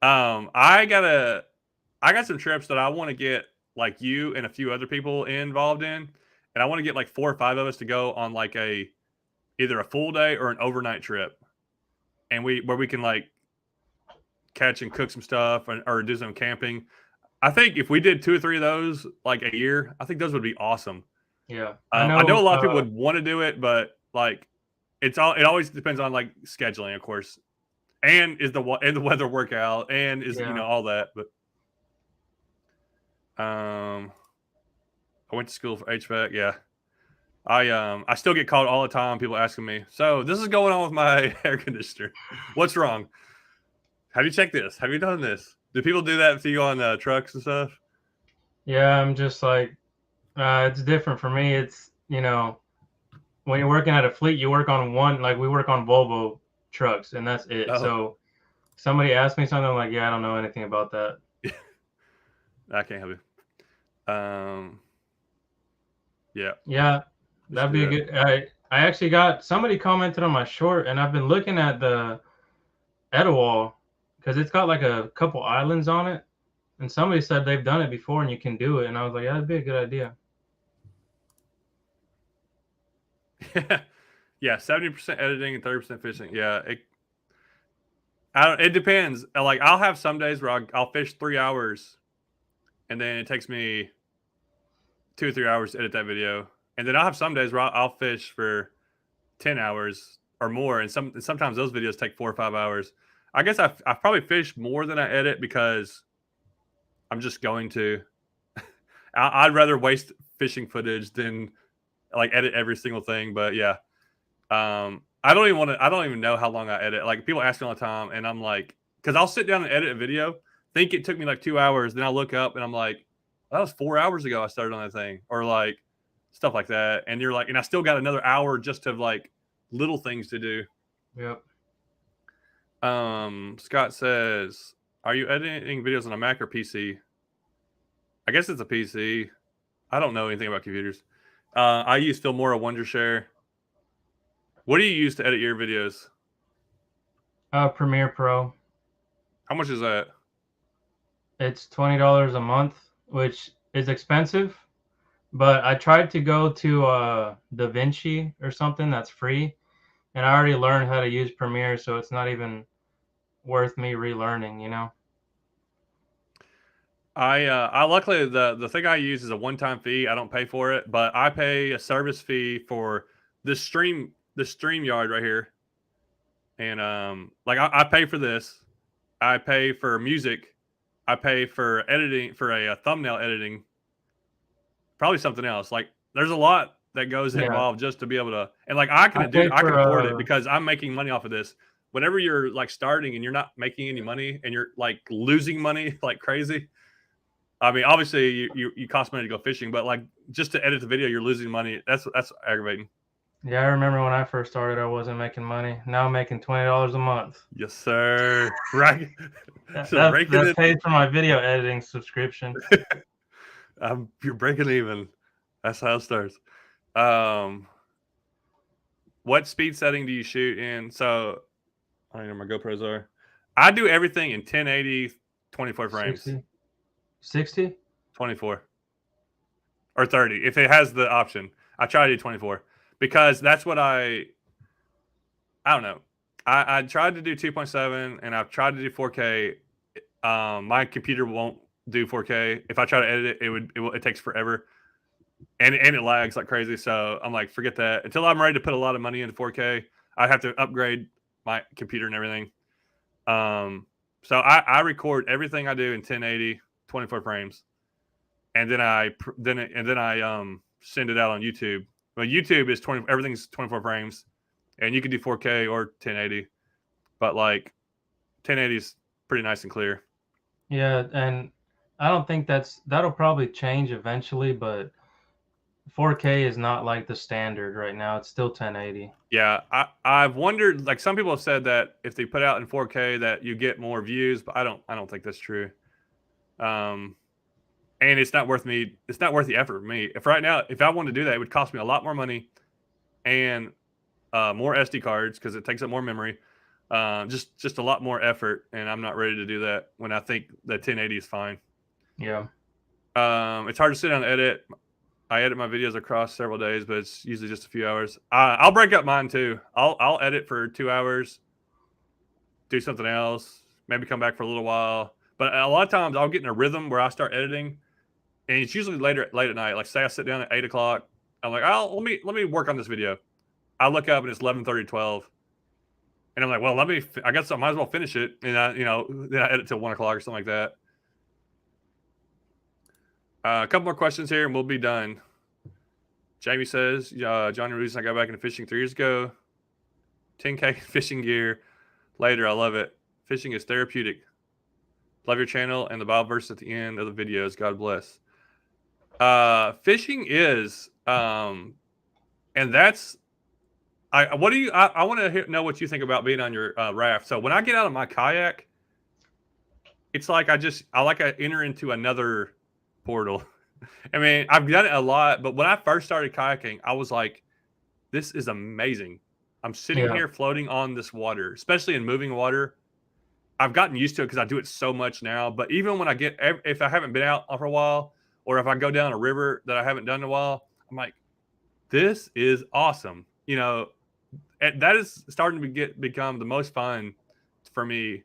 I got some trips that I want to get like you and a few other people involved in, and I want to get like 4 or 5 of us to go on like either a full day or an overnight trip, and where we can like catch and cook some stuff or do some camping. I think if we did 2 or 3 of those like a year, I think those would be awesome. Yeah, I know a lot of people would want to do it, but like it always depends on like scheduling, of course. And is the weather work out, and is all that. But I went to school for HVAC. Yeah, I still get called all the time. People asking me, so this is going on with my air conditioner. What's wrong? Have you checked this? Have you done this? Do people do that to you on trucks and stuff? Yeah, I'm just like, it's different for me. It's when you're working at a fleet, you work on one. Like we work on Volvo trucks, and that's it. So somebody asked me something, I'm like, yeah, I don't know anything about that. I can't help you. Yeah. Yeah, that'd be a good. I actually got somebody commented on my short, and I've been looking at the Etowall because it's got like a couple islands on it, and somebody said they've done it before and you can do it, and I was like, yeah, that'd be a good idea. Yeah, 70% editing and 30% fishing. Yeah, it depends. Like I'll have some days where I'll fish 3 hours, and then it takes me 2 or 3 hours to edit that video, and then I'll have some days where I'll fish for 10 hours or more, and sometimes those videos take 4 or 5 hours. I guess I've probably fished more than I edit because I'm just going to. I'd rather waste fishing footage than like edit every single thing. But yeah, I don't even know how long I edit. Like people ask me all the time, and I'm like, because I'll sit down and edit a video, think it took me like 2 hours, then I look up and I'm like, that was 4 hours ago I started on that thing, or like stuff like that. And you're like, and I still got another hour just of like little things to do. Yep. Scott says, are you editing videos on a Mac or PC? I guess it's a PC. I don't know anything about computers. I use Filmora Wondershare. What do you use to edit your videos? Premiere Pro. How much is that? It's $20 a month, which is expensive, but I tried to go to DaVinci or something that's free, and I already learned how to use Premiere, so it's not even worth me relearning, you know? I luckily the thing I use is a one-time fee. I don't pay for it, but I pay a service fee for this StreamYard right here. And like I pay for this. I pay for music. I pay for editing, for a thumbnail editing. Probably something else. Like there's a lot that goes involved just to be able to, and like I can afford it because I'm making money off of this. Whenever you're like starting and you're not making any money and you're like losing money like crazy. I mean, obviously you cost money to go fishing, but like just to edit the video, you're losing money. That's aggravating. Yeah, I remember when I first started, I wasn't making money. Now I'm making $20 a month. Yes, sir. Right. That pays for my video editing subscription. You're breaking even. That's how it starts. What speed setting do you shoot in? So I don't know where my GoPros are. I do everything in 1080, 24 frames. 60? 24. Or 30. If it has the option. I try to do 24. Because that's what I don't know. I tried to do 2.7 and I've tried to do 4K. My computer won't do 4K. If I try to edit it, it takes forever. And it lags like crazy. So I'm like, forget that. Until I'm ready to put a lot of money into 4K, I have to upgrade my computer and everything. So I record everything I do in 1080, 24 frames. And then I send it out on YouTube. Well, YouTube is everything's 24 frames, and you can do 4K or 1080, but like 1080 is pretty nice and clear. Yeah, and I don't think that'll probably change eventually, but 4K is not like the standard right now. It's still 1080. Yeah, I've wondered, like some people have said that if they put out in 4K that you get more views, but I don't think that's true. And it's not worth the effort for me. If right now, if I wanted to do that, it would cost me a lot more money and more SD cards because it takes up more memory. Just a lot more effort, and I'm not ready to do that when I think the 1080 is fine. Yeah. It's hard to sit down and edit. I edit my videos across several days, but it's usually just a few hours. I'll break up mine too. I'll edit for 2 hours, do something else, maybe come back for a little while. But a lot of times I'll get in a rhythm where I start editing. And it's usually late at night. Like say I sit down at 8 o'clock. I'm like, let me work on this video. I look up and it's 11:30, 12. And I'm like, well, I guess I might as well finish it. And then I edit till 1 o'clock or something like that. A couple more questions here and we'll be done. Jamie says, Johnny Reese, I got back into fishing 3 years ago. 10K fishing gear. Later, I love it. Fishing is therapeutic. Love your channel and the Bible verse at the end of the videos. God bless. Fishing is, and that's, I want to know what you think about being on your raft. So when I get out of my kayak, it's like I enter into another portal. I mean, I've done it a lot, but when I first started kayaking, I was like, this is amazing. I'm sitting Yeah. here floating on this water, especially in moving water. I've gotten used to it because I do it so much now. But even when if I haven't been out for a while, or if I go down a river that I haven't done in a while, I'm like, this is awesome. You know, that is starting to become the most fun for me.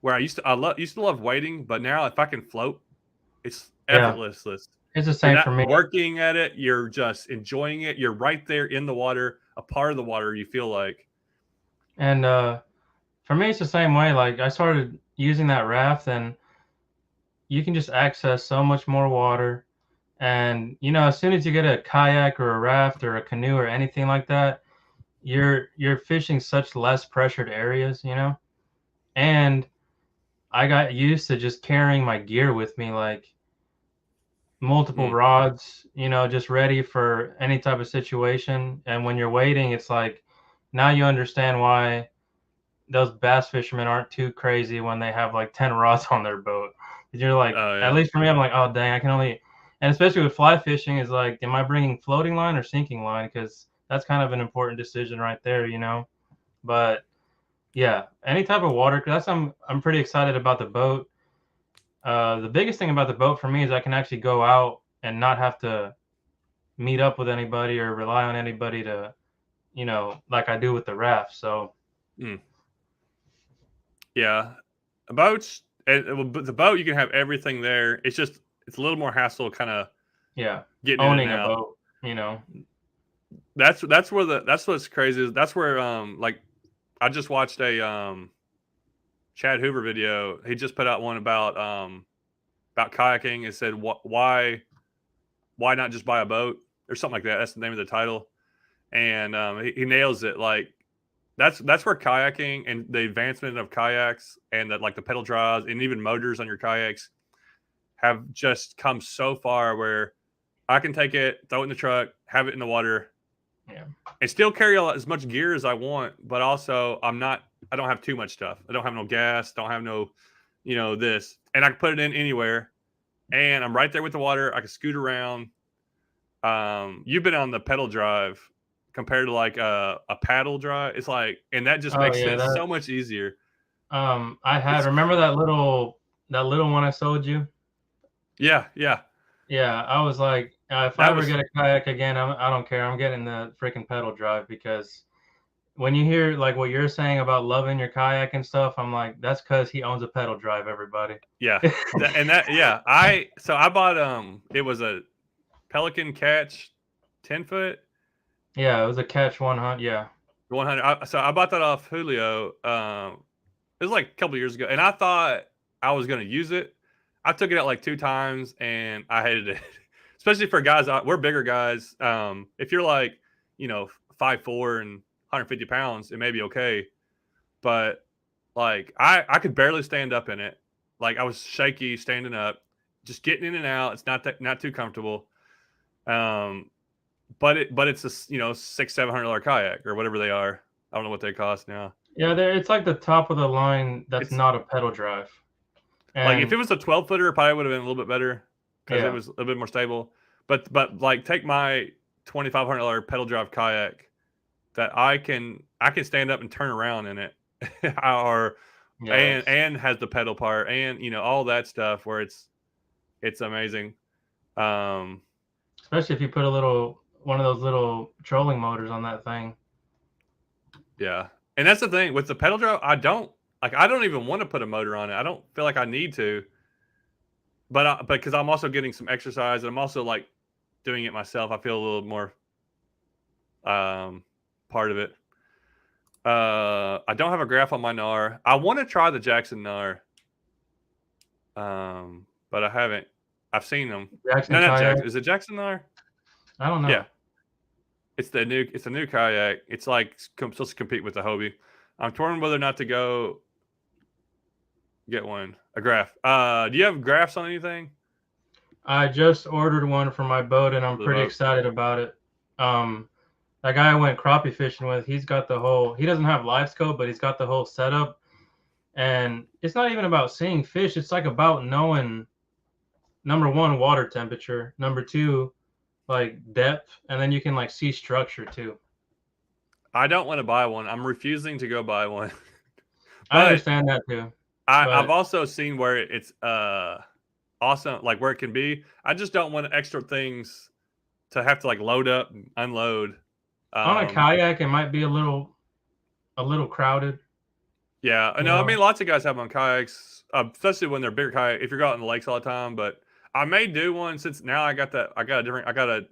Where used to love waiting, but now if I can float, it's Yeah. effortless. It's the You're same for not me. working at it. You're just enjoying it. You're right there in the water, a part of the water. You feel like, And for me, it's the same way. Like I started using that raft, and you can just access so much more water. And as soon as you get a kayak or a raft or a canoe or anything like that, you're fishing such less pressured areas, And I got used to just carrying my gear with me, like multiple mm, rods, just ready for any type of situation. And when you're waiting, it's like now you understand why those bass fishermen aren't too crazy when they have like 10 rods on their boat. 'Cause you're like, oh at yeah, least for me, I'm like, oh dang, I can only, and especially with fly fishing, is like, am I bringing floating line or sinking line? Because that's kind of an important decision right there. But yeah, any type of water. 'Cause I'm pretty excited about the boat. The biggest thing about the boat for me is I can actually go out and not have to meet up with anybody or rely on anybody to, like I do with the raft. So mm, yeah. Boats, the boat you can have everything there. It's a little more hassle, kind of yeah, getting in and owning a out. boat. That's what's crazy is that's where like I just watched a Chad Hoover video. He just put out one about kayaking. It said why not just buy a boat or something like that. That's the name of the title, and he nails it. Like that's where kayaking and the advancement of kayaks and like the pedal drives and even motors on your kayaks have just come so far where I can take it, throw it in the truck, have it in the water, Yeah. and still carry as much gear as I want. But also, I don't have too much stuff. I don't have no gas. Don't have no, this, and I can put it in anywhere. And I'm right there with the water. I can scoot around. You've been on the pedal drive compared to like a paddle drive. It's like, and that just Oh makes yeah, it that so much easier. I had It's remember that little one I sold you? yeah, yeah. Yeah, I was like, if I That ever was get a kayak again, I don't care. I'm getting the freaking pedal drive because when you hear like what you're saying about loving your kayak and stuff, I'm like, that's because he owns a pedal drive, everybody. yeah. Yeah. I bought it was a Pelican Catch 10 foot Yeah, it was a catch 100. Yeah, 100. So I bought that off Julio. It was like a couple years ago, and I thought I was going to use it. I took it out like 2 times, and I hated it, especially for guys. We're bigger guys. If you're like, 5'4" and 150 pounds, it may be okay, but like I could barely stand up in it. Like I was shaky standing up, just getting in and out. It's not too comfortable. Um, but it's a $600-700 kayak or whatever they are. I don't know what they cost now. yeah. It's like the top of the line that's It's not a pedal drive, like if and it was a 12-footer, it probably would have been a little bit better because it yeah, was a little bit more stable. But like take my $2,500 pedal drive kayak that I can stand up and turn around in it, or yeah. It's and has the pedal part and all that stuff where it's amazing. Um, especially if you put one of those little trolling motors on that thing. yeah, and that's the thing with the pedal drive. I don't even want to put a motor on it. I don't feel like I need to, but because I'm also getting some exercise and I'm also like doing it myself. I feel a little more part of it. I don't have a graph on my NAR. I want to try the Jackson NAR, but I haven't. I've seen them. Jackson No, not kayak. Jackson. Is it Jackson NAR? I don't Yeah, know. it's a new kayak. It's like supposed to compete with the Hobie. I'm torn whether or not to go get a graph. Do you have graphs on anything? I just ordered one for my boat, and I'm For the pretty boat. excited about it. That guy I went crappie fishing with, he's got the whole. He doesn't have live scope, but he's got the whole setup. And it's not even about seeing fish. It's like about knowing number one, water temperature. Number two, like depth, and then you can like see structure too. I don't want to buy one. I'm refusing to go buy one. I But understand that too. I've But also seen where it's awesome, like where it can be. I just don't want extra things to have to like load up and unload. on a kayak, it might be a little crowded. Yeah, I You know. I know, mean, lots of guys have on kayaks, especially when they're bigger kayak. If you're out in the lakes all the time, but I may do one since now I got that. I got a different. I got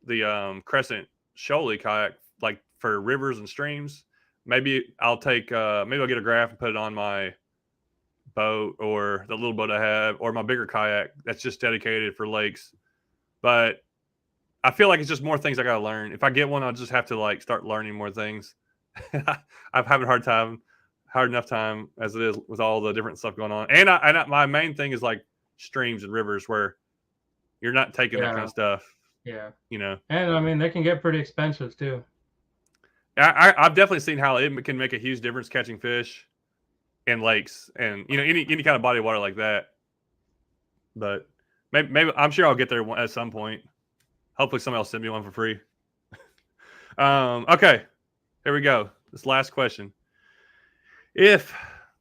the Crescent Shoaly kayak like for rivers and streams. Maybe I'll take. Maybe I'll get a graph and put it on my boat or the little boat I have or my bigger kayak that's just dedicated for lakes. But I feel like it's just more things I got to learn. If I get one, I'll just have to like start learning more things. I'm having hard enough time as it is with all the different stuff going on. And my main thing is like streams and rivers where you're not taking that kind of stuff. Yeah. You know, and I mean they can get pretty expensive too. I've definitely seen how it can make a huge difference catching fish in lakes and any kind of body of water like that. But maybe I'm sure I'll get there at some point. Hopefully somebody will send me one for free. Okay, here we go. This last question. If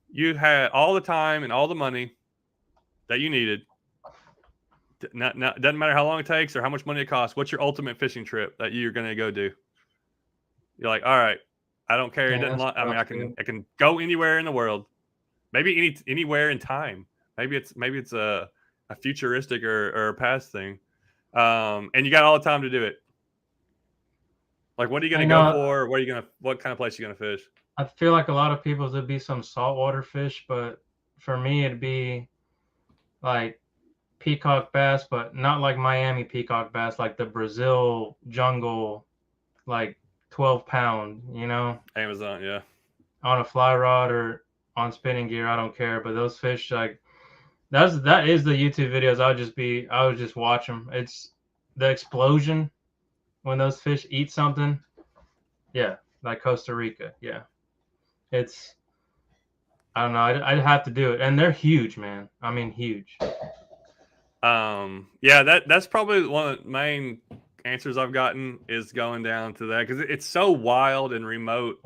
you had all the time and all the money that you needed, doesn't matter how long it takes or how much money it costs, what's your ultimate fishing trip that you're going to go do? You're like, all right, I don't care. Yeah, I mean, I can go anywhere in the world, maybe anywhere in time. Maybe it's a futuristic or a past thing, and you got all the time to do it. Like, what are you going to go for? What kind of place are you going to fish? I feel like a lot of people's would be some saltwater fish, but for me it'd be like peacock bass, but not like Miami peacock bass, like the Brazil jungle, like 12-pound, Amazon, yeah. On a fly rod or on spinning gear, I don't care. But those fish, like that is the YouTube videos. I would just watch them. It's the explosion when those fish eat something. Yeah, like Costa Rica. Yeah, it's I don't know. I'd have to do it, and they're huge, man. I mean, huge. Yeah, that's probably one of the main answers I've gotten is going down to that because it's so wild and remote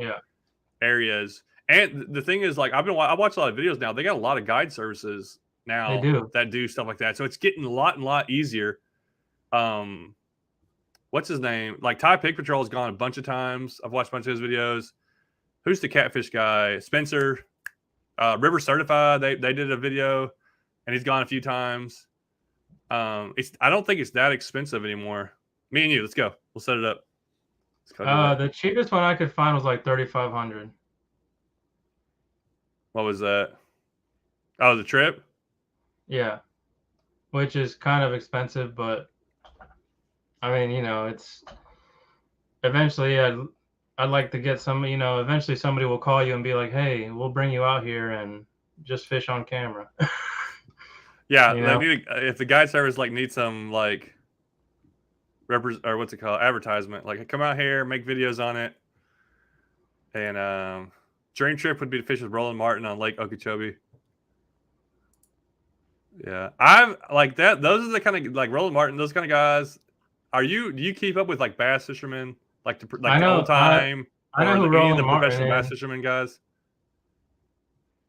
areas. And the thing is, like, I watch a lot of videos now. They got a lot of guide services now that do stuff like that, so it's getting a lot easier. What's his name? Like Thai Pig Patrol has gone a bunch of times. I've watched a bunch of his videos. Who's the catfish guy? Spencer, River Certified. They did a video, and he's gone a few times. I don't think it's that expensive anymore. Me and you, let's go. We'll set it up. The cheapest one I could find was like $3,500. What was that? Oh, the trip? Yeah, which is kind of expensive, but I mean, it's eventually I'd like to get some, eventually somebody will call you and be like, hey, we'll bring you out here and just fish on camera. Yeah, if the guide service like needs some like or what's it called, advertisement, like come out here, make videos on it. And dream trip would be to fish with Roland Martin on Lake Okeechobee. Yeah, I've like that. Those are the kind of like Roland Martin, those kind of guys. Do you keep up with like bass fishermen, like the old time? I know who Roland Martin professional bass fishermen guys.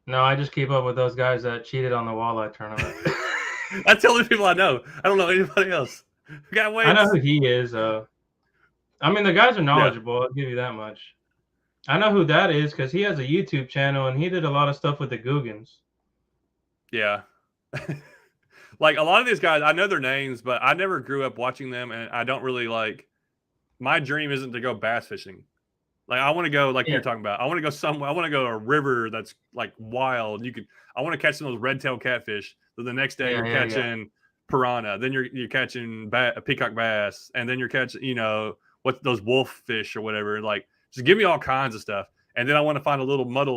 No, I just keep up with those guys that cheated on the walleye tournament. That's the only people I know. I don't know anybody else. I know who he is. I mean, the guys are knowledgeable. I'll give you that much. I know who that is because he has a YouTube channel and he did a lot of stuff with the Googans. Yeah. Like a lot of these guys, I know their names, but I never grew up watching them, and I don't really like. My dream isn't to go bass fishing. Like I want to go, like you're talking about. I want to go somewhere. I want to go to a river that's like wild. I want to catch some of those red-tailed catfish. So the next day you're catching piranha. Then you're catching peacock bass, and then you're catching what those wolf fish or whatever. Like just give me all kinds of stuff, and then I want to find a little mud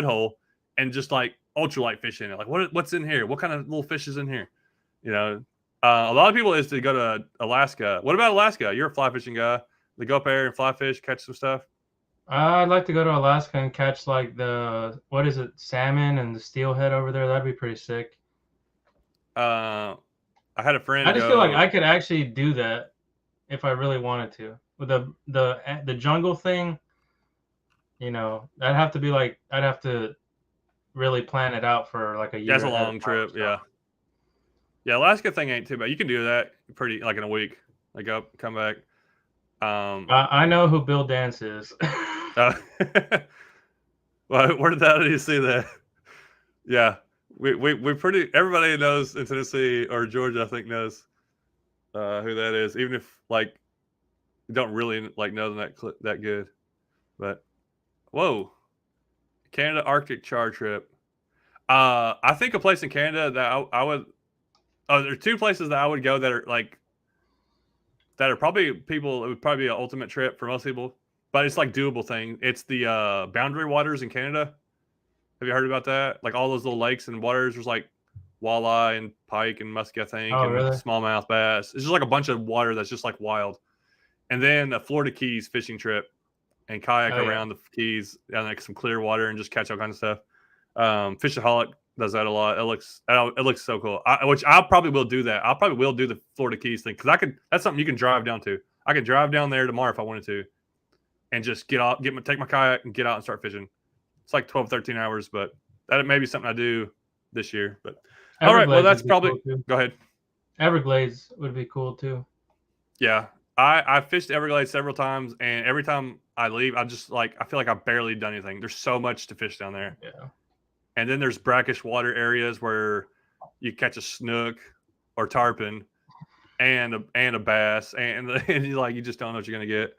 hole, and just like ultralight fish in it. Like what's in here? What kind of little fish is in here? A lot of people is to go to Alaska. What about Alaska? You're a fly fishing guy. They go up there and fly fish, catch some stuff. I'd like to go to Alaska and catch like what is it, salmon and the steelhead over there. That'd be pretty sick. I had a I friend just feel like go. I could actually do that if I really wanted to. With the jungle thing, I'd have to really plan it out for like a That's year a ahead of long time. trip. So Yeah, yeah. Alaska thing ain't too bad. You can do that pretty like in a week. Like up, come back. I know who Bill Dance is. Uh, well, where did that? Did you see that? Yeah, we pretty. Everybody knows in Tennessee or Georgia, I think, knows who that is. Even if like you don't really like know them that good. But whoa, Canada Arctic char trip. I think a place in Canada that I would. Oh, there are two places that I would go that are like that are probably people. It would probably be an ultimate trip for most people, but it's like doable thing. It's the boundary waters in Canada. Have you heard about that? Like all those little lakes and waters. There's like walleye and pike and musky, I think, Oh, and really? smallmouth bass. It's just like a bunch of water that's just like wild. And then a Florida Keys fishing trip and kayak Oh, yeah. around the Keys and like some clear water and just catch all kinds of stuff. Fishaholic does that a lot. It looks so cool. Which I probably will do that. I probably will do the Florida Keys thing because I could. That's something you can drive down to. I could drive down there tomorrow if I wanted to, and just take my kayak and get out and start fishing. It's like 12, 13 hours, but that may be something I do this year. But all right, well Everglades that's would be probably. cool too. Go ahead. Everglades would be cool too. Yeah, I fished Everglades several times, and every time I leave, I just like I feel like I've barely done anything. There's so much to fish down there. Yeah. And then there's brackish water areas where you catch a snook or tarpon and a bass, and you just don't know what you're gonna get.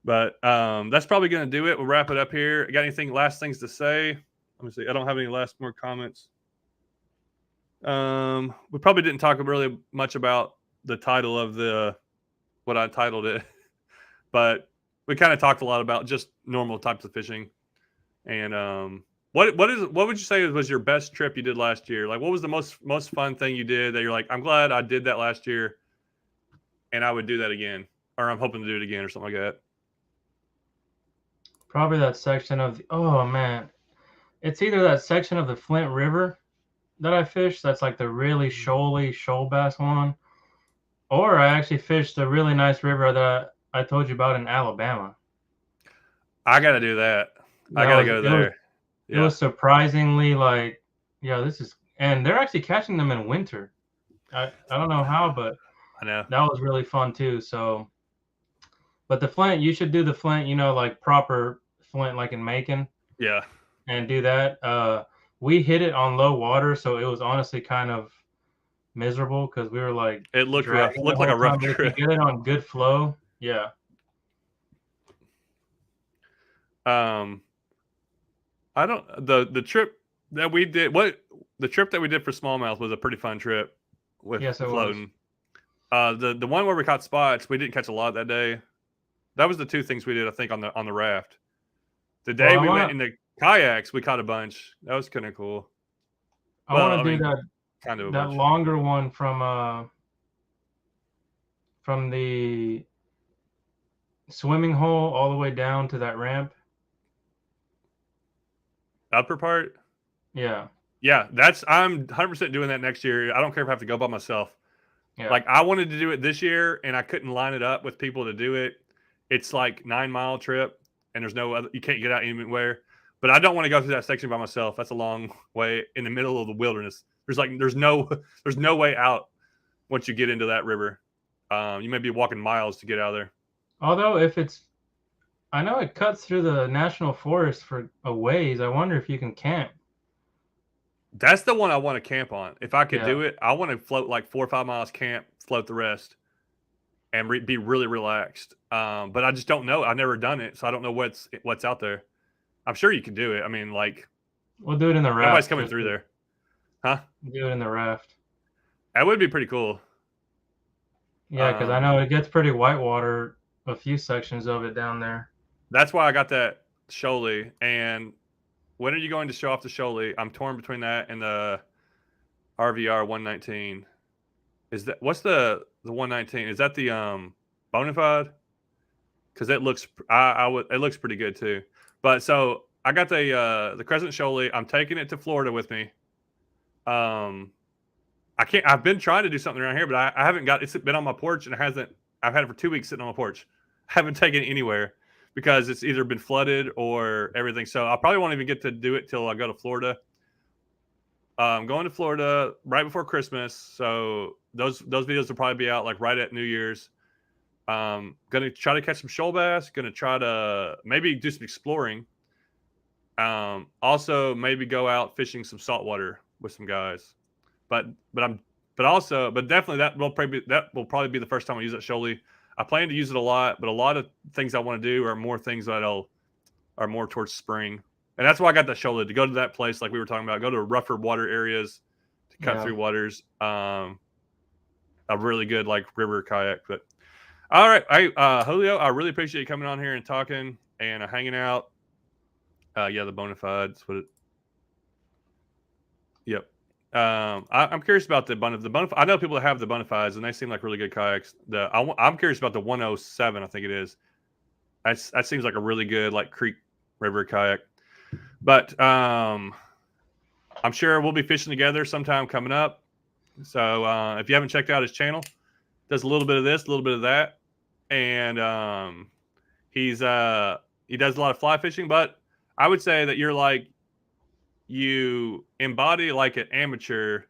But that's probably gonna do it. We'll wrap it up here. Got anything last things to say? Let me see. I don't have any last more comments. We probably didn't talk really much about the title of what I titled it, but we kind of talked a lot about just normal types of fishing. And what would you say was your best trip you did last year? Like, what was the most fun thing you did that you're like, I'm glad I did that last year, and I would do that again, or I'm hoping to do it again, or something like that. Probably that section of oh man, it's either that section of the Flint River that I fished. That's like the really shoaly shoal bass one, or I actually fished a really nice river that I told you about in Alabama. I got to do that. I That got to was go it was there. it Yeah, was surprisingly like, yeah, this is, and they're actually catching them in winter. I don't know how, but I know. that was really fun too. So, but the Flint, you should do the Flint, like proper Flint, like in Macon, Yeah, and do that. We hit it on low water, so it was honestly kind of miserable because we were like it looked rough. dragging the Looked like whole a rough time. But if you trip. get it on good flow, yeah. Um, I don't the trip that we did. What the trip that we did for smallmouth was a pretty fun trip with Yes, it was. floating. The one where we caught spots, we didn't catch a lot that day. That was the two things we did, I think, on the raft. The Well, day we went in the kayaks, we caught a bunch. That was kind of cool. I Well, want I to do mean, that kind of a that bunch. longer one from the swimming hole all the way down to that ramp. Upper part, Yeah, yeah. I'm 100% doing that next year. I don't care if I have to go by myself. yeah. Like I wanted to do it this year, and I couldn't line it up with people to do it. It's like 9 mile trip, and there's no other. You can't get out anywhere. But I don't want to go through that section by myself. That's a long way in the middle of the wilderness. There's no way out once you get into that river. You may be walking miles to get out of there. Although I know it cuts through the national forest for a ways. I wonder if you can camp. That's the one I want to camp on. If I could Yeah. do it, I want to float like 4 or 5 miles camp, float the rest, and be really relaxed. But I just don't know. I've never done it, so I don't know what's out there. I'm sure you can do it. I mean, like We'll do it in the nobody's raft. coming through there, huh? Do it in the raft. That would be pretty cool. Yeah, because I know it gets pretty whitewater, a few sections of it down there. That's why I got that Shoaly. And when are you going to show off the Shoaly? I'm torn between that and the RVR 119. Is that what's the 119? Is that the Bonafide? because it looks it looks pretty good too. But so I got the crescent shoalie. I'm taking it to Florida with me. I can't. I've been trying to do something around here, but I haven't got. It's been on my porch and it hasn't. I've had it for 2 weeks sitting on my porch. I haven't taken it anywhere because it's either been flooded or everything. So I probably won't even get to do it till I go to Florida. I'm going to Florida right before Christmas, so those videos will probably be out like right at New Year's. Gonna try to catch some shoal bass. Gonna try to maybe do some exploring. Also maybe go out fishing some saltwater with some guys. But definitely that will probably be the first time I use that shoalie. I plan to use it a lot, but a lot of things I want to do are more things that are more towards spring. And that's why I got that shoalie, to go to that place like we were talking about, go to rougher water areas to cut through waters. A really good like river kayak. But all right, Julio, I really appreciate you coming on here and talking and hanging out. Yeah, the Bonafides. Yep. I'm curious about the Bonafide. I know people that have the Bonafides, and they seem like really good kayaks. I'm curious about the 107. I think it is. That seems like a really good like creek river kayak. But I'm sure we'll be fishing together sometime coming up. So if you haven't checked out his channel, does a little bit of this, a little bit of that, and he does a lot of fly fishing. But I would say that you embody like an amateur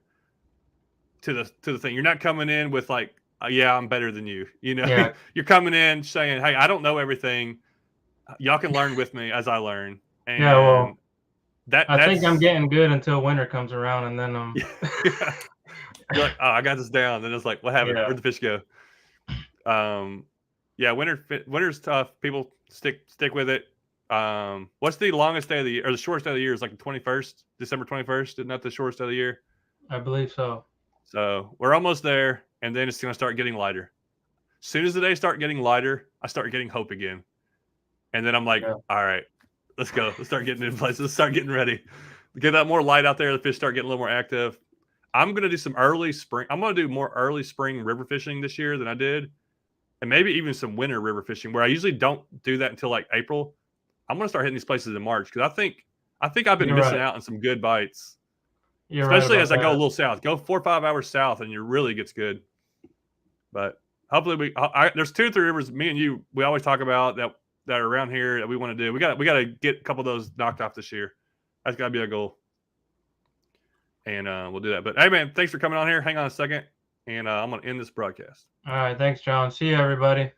to the thing. You're not coming in with like, yeah, I'm better than you. You know, Yeah. You're coming in saying, hey, I don't know everything. Y'all can learn with me as I learn. And yeah, well, I think I'm that's getting good until winter comes around, and then yeah. You're like, oh, I got this down. Then it's like, what happened? Yeah. Where'd the fish go? Yeah, winter's tough. People stick with it. What's the longest day of the year, or the shortest day of the year? Is like the 21st, December 21st. Isn't that the shortest day of the year? I believe so. So we're almost there, and then it's going to start getting lighter. As soon as the days start getting lighter, I start getting hope again. And then I'm like, all right, let's go. Let's start getting in place. Let's start getting ready. Get that more light out there. The fish start getting a little more active. I'm going to do some early spring. I'm going to do more early spring river fishing this year than I did. And maybe even some winter river fishing, where I usually don't do that until like April. I'm going to start hitting these places in March, because I think I've been missing out on some good bites. Especially as I go a little south. Go 4 or 5 hours south, and it really gets good. But hopefully there's 2 or 3 rivers me and you we always talk about that are around here that we want to do. We got to get a couple of those knocked off this year. That's got to be our goal. And we'll do that. But hey, man, thanks for coming on here. Hang on a second, and I'm going to end this broadcast. All right, thanks, John. See you, everybody.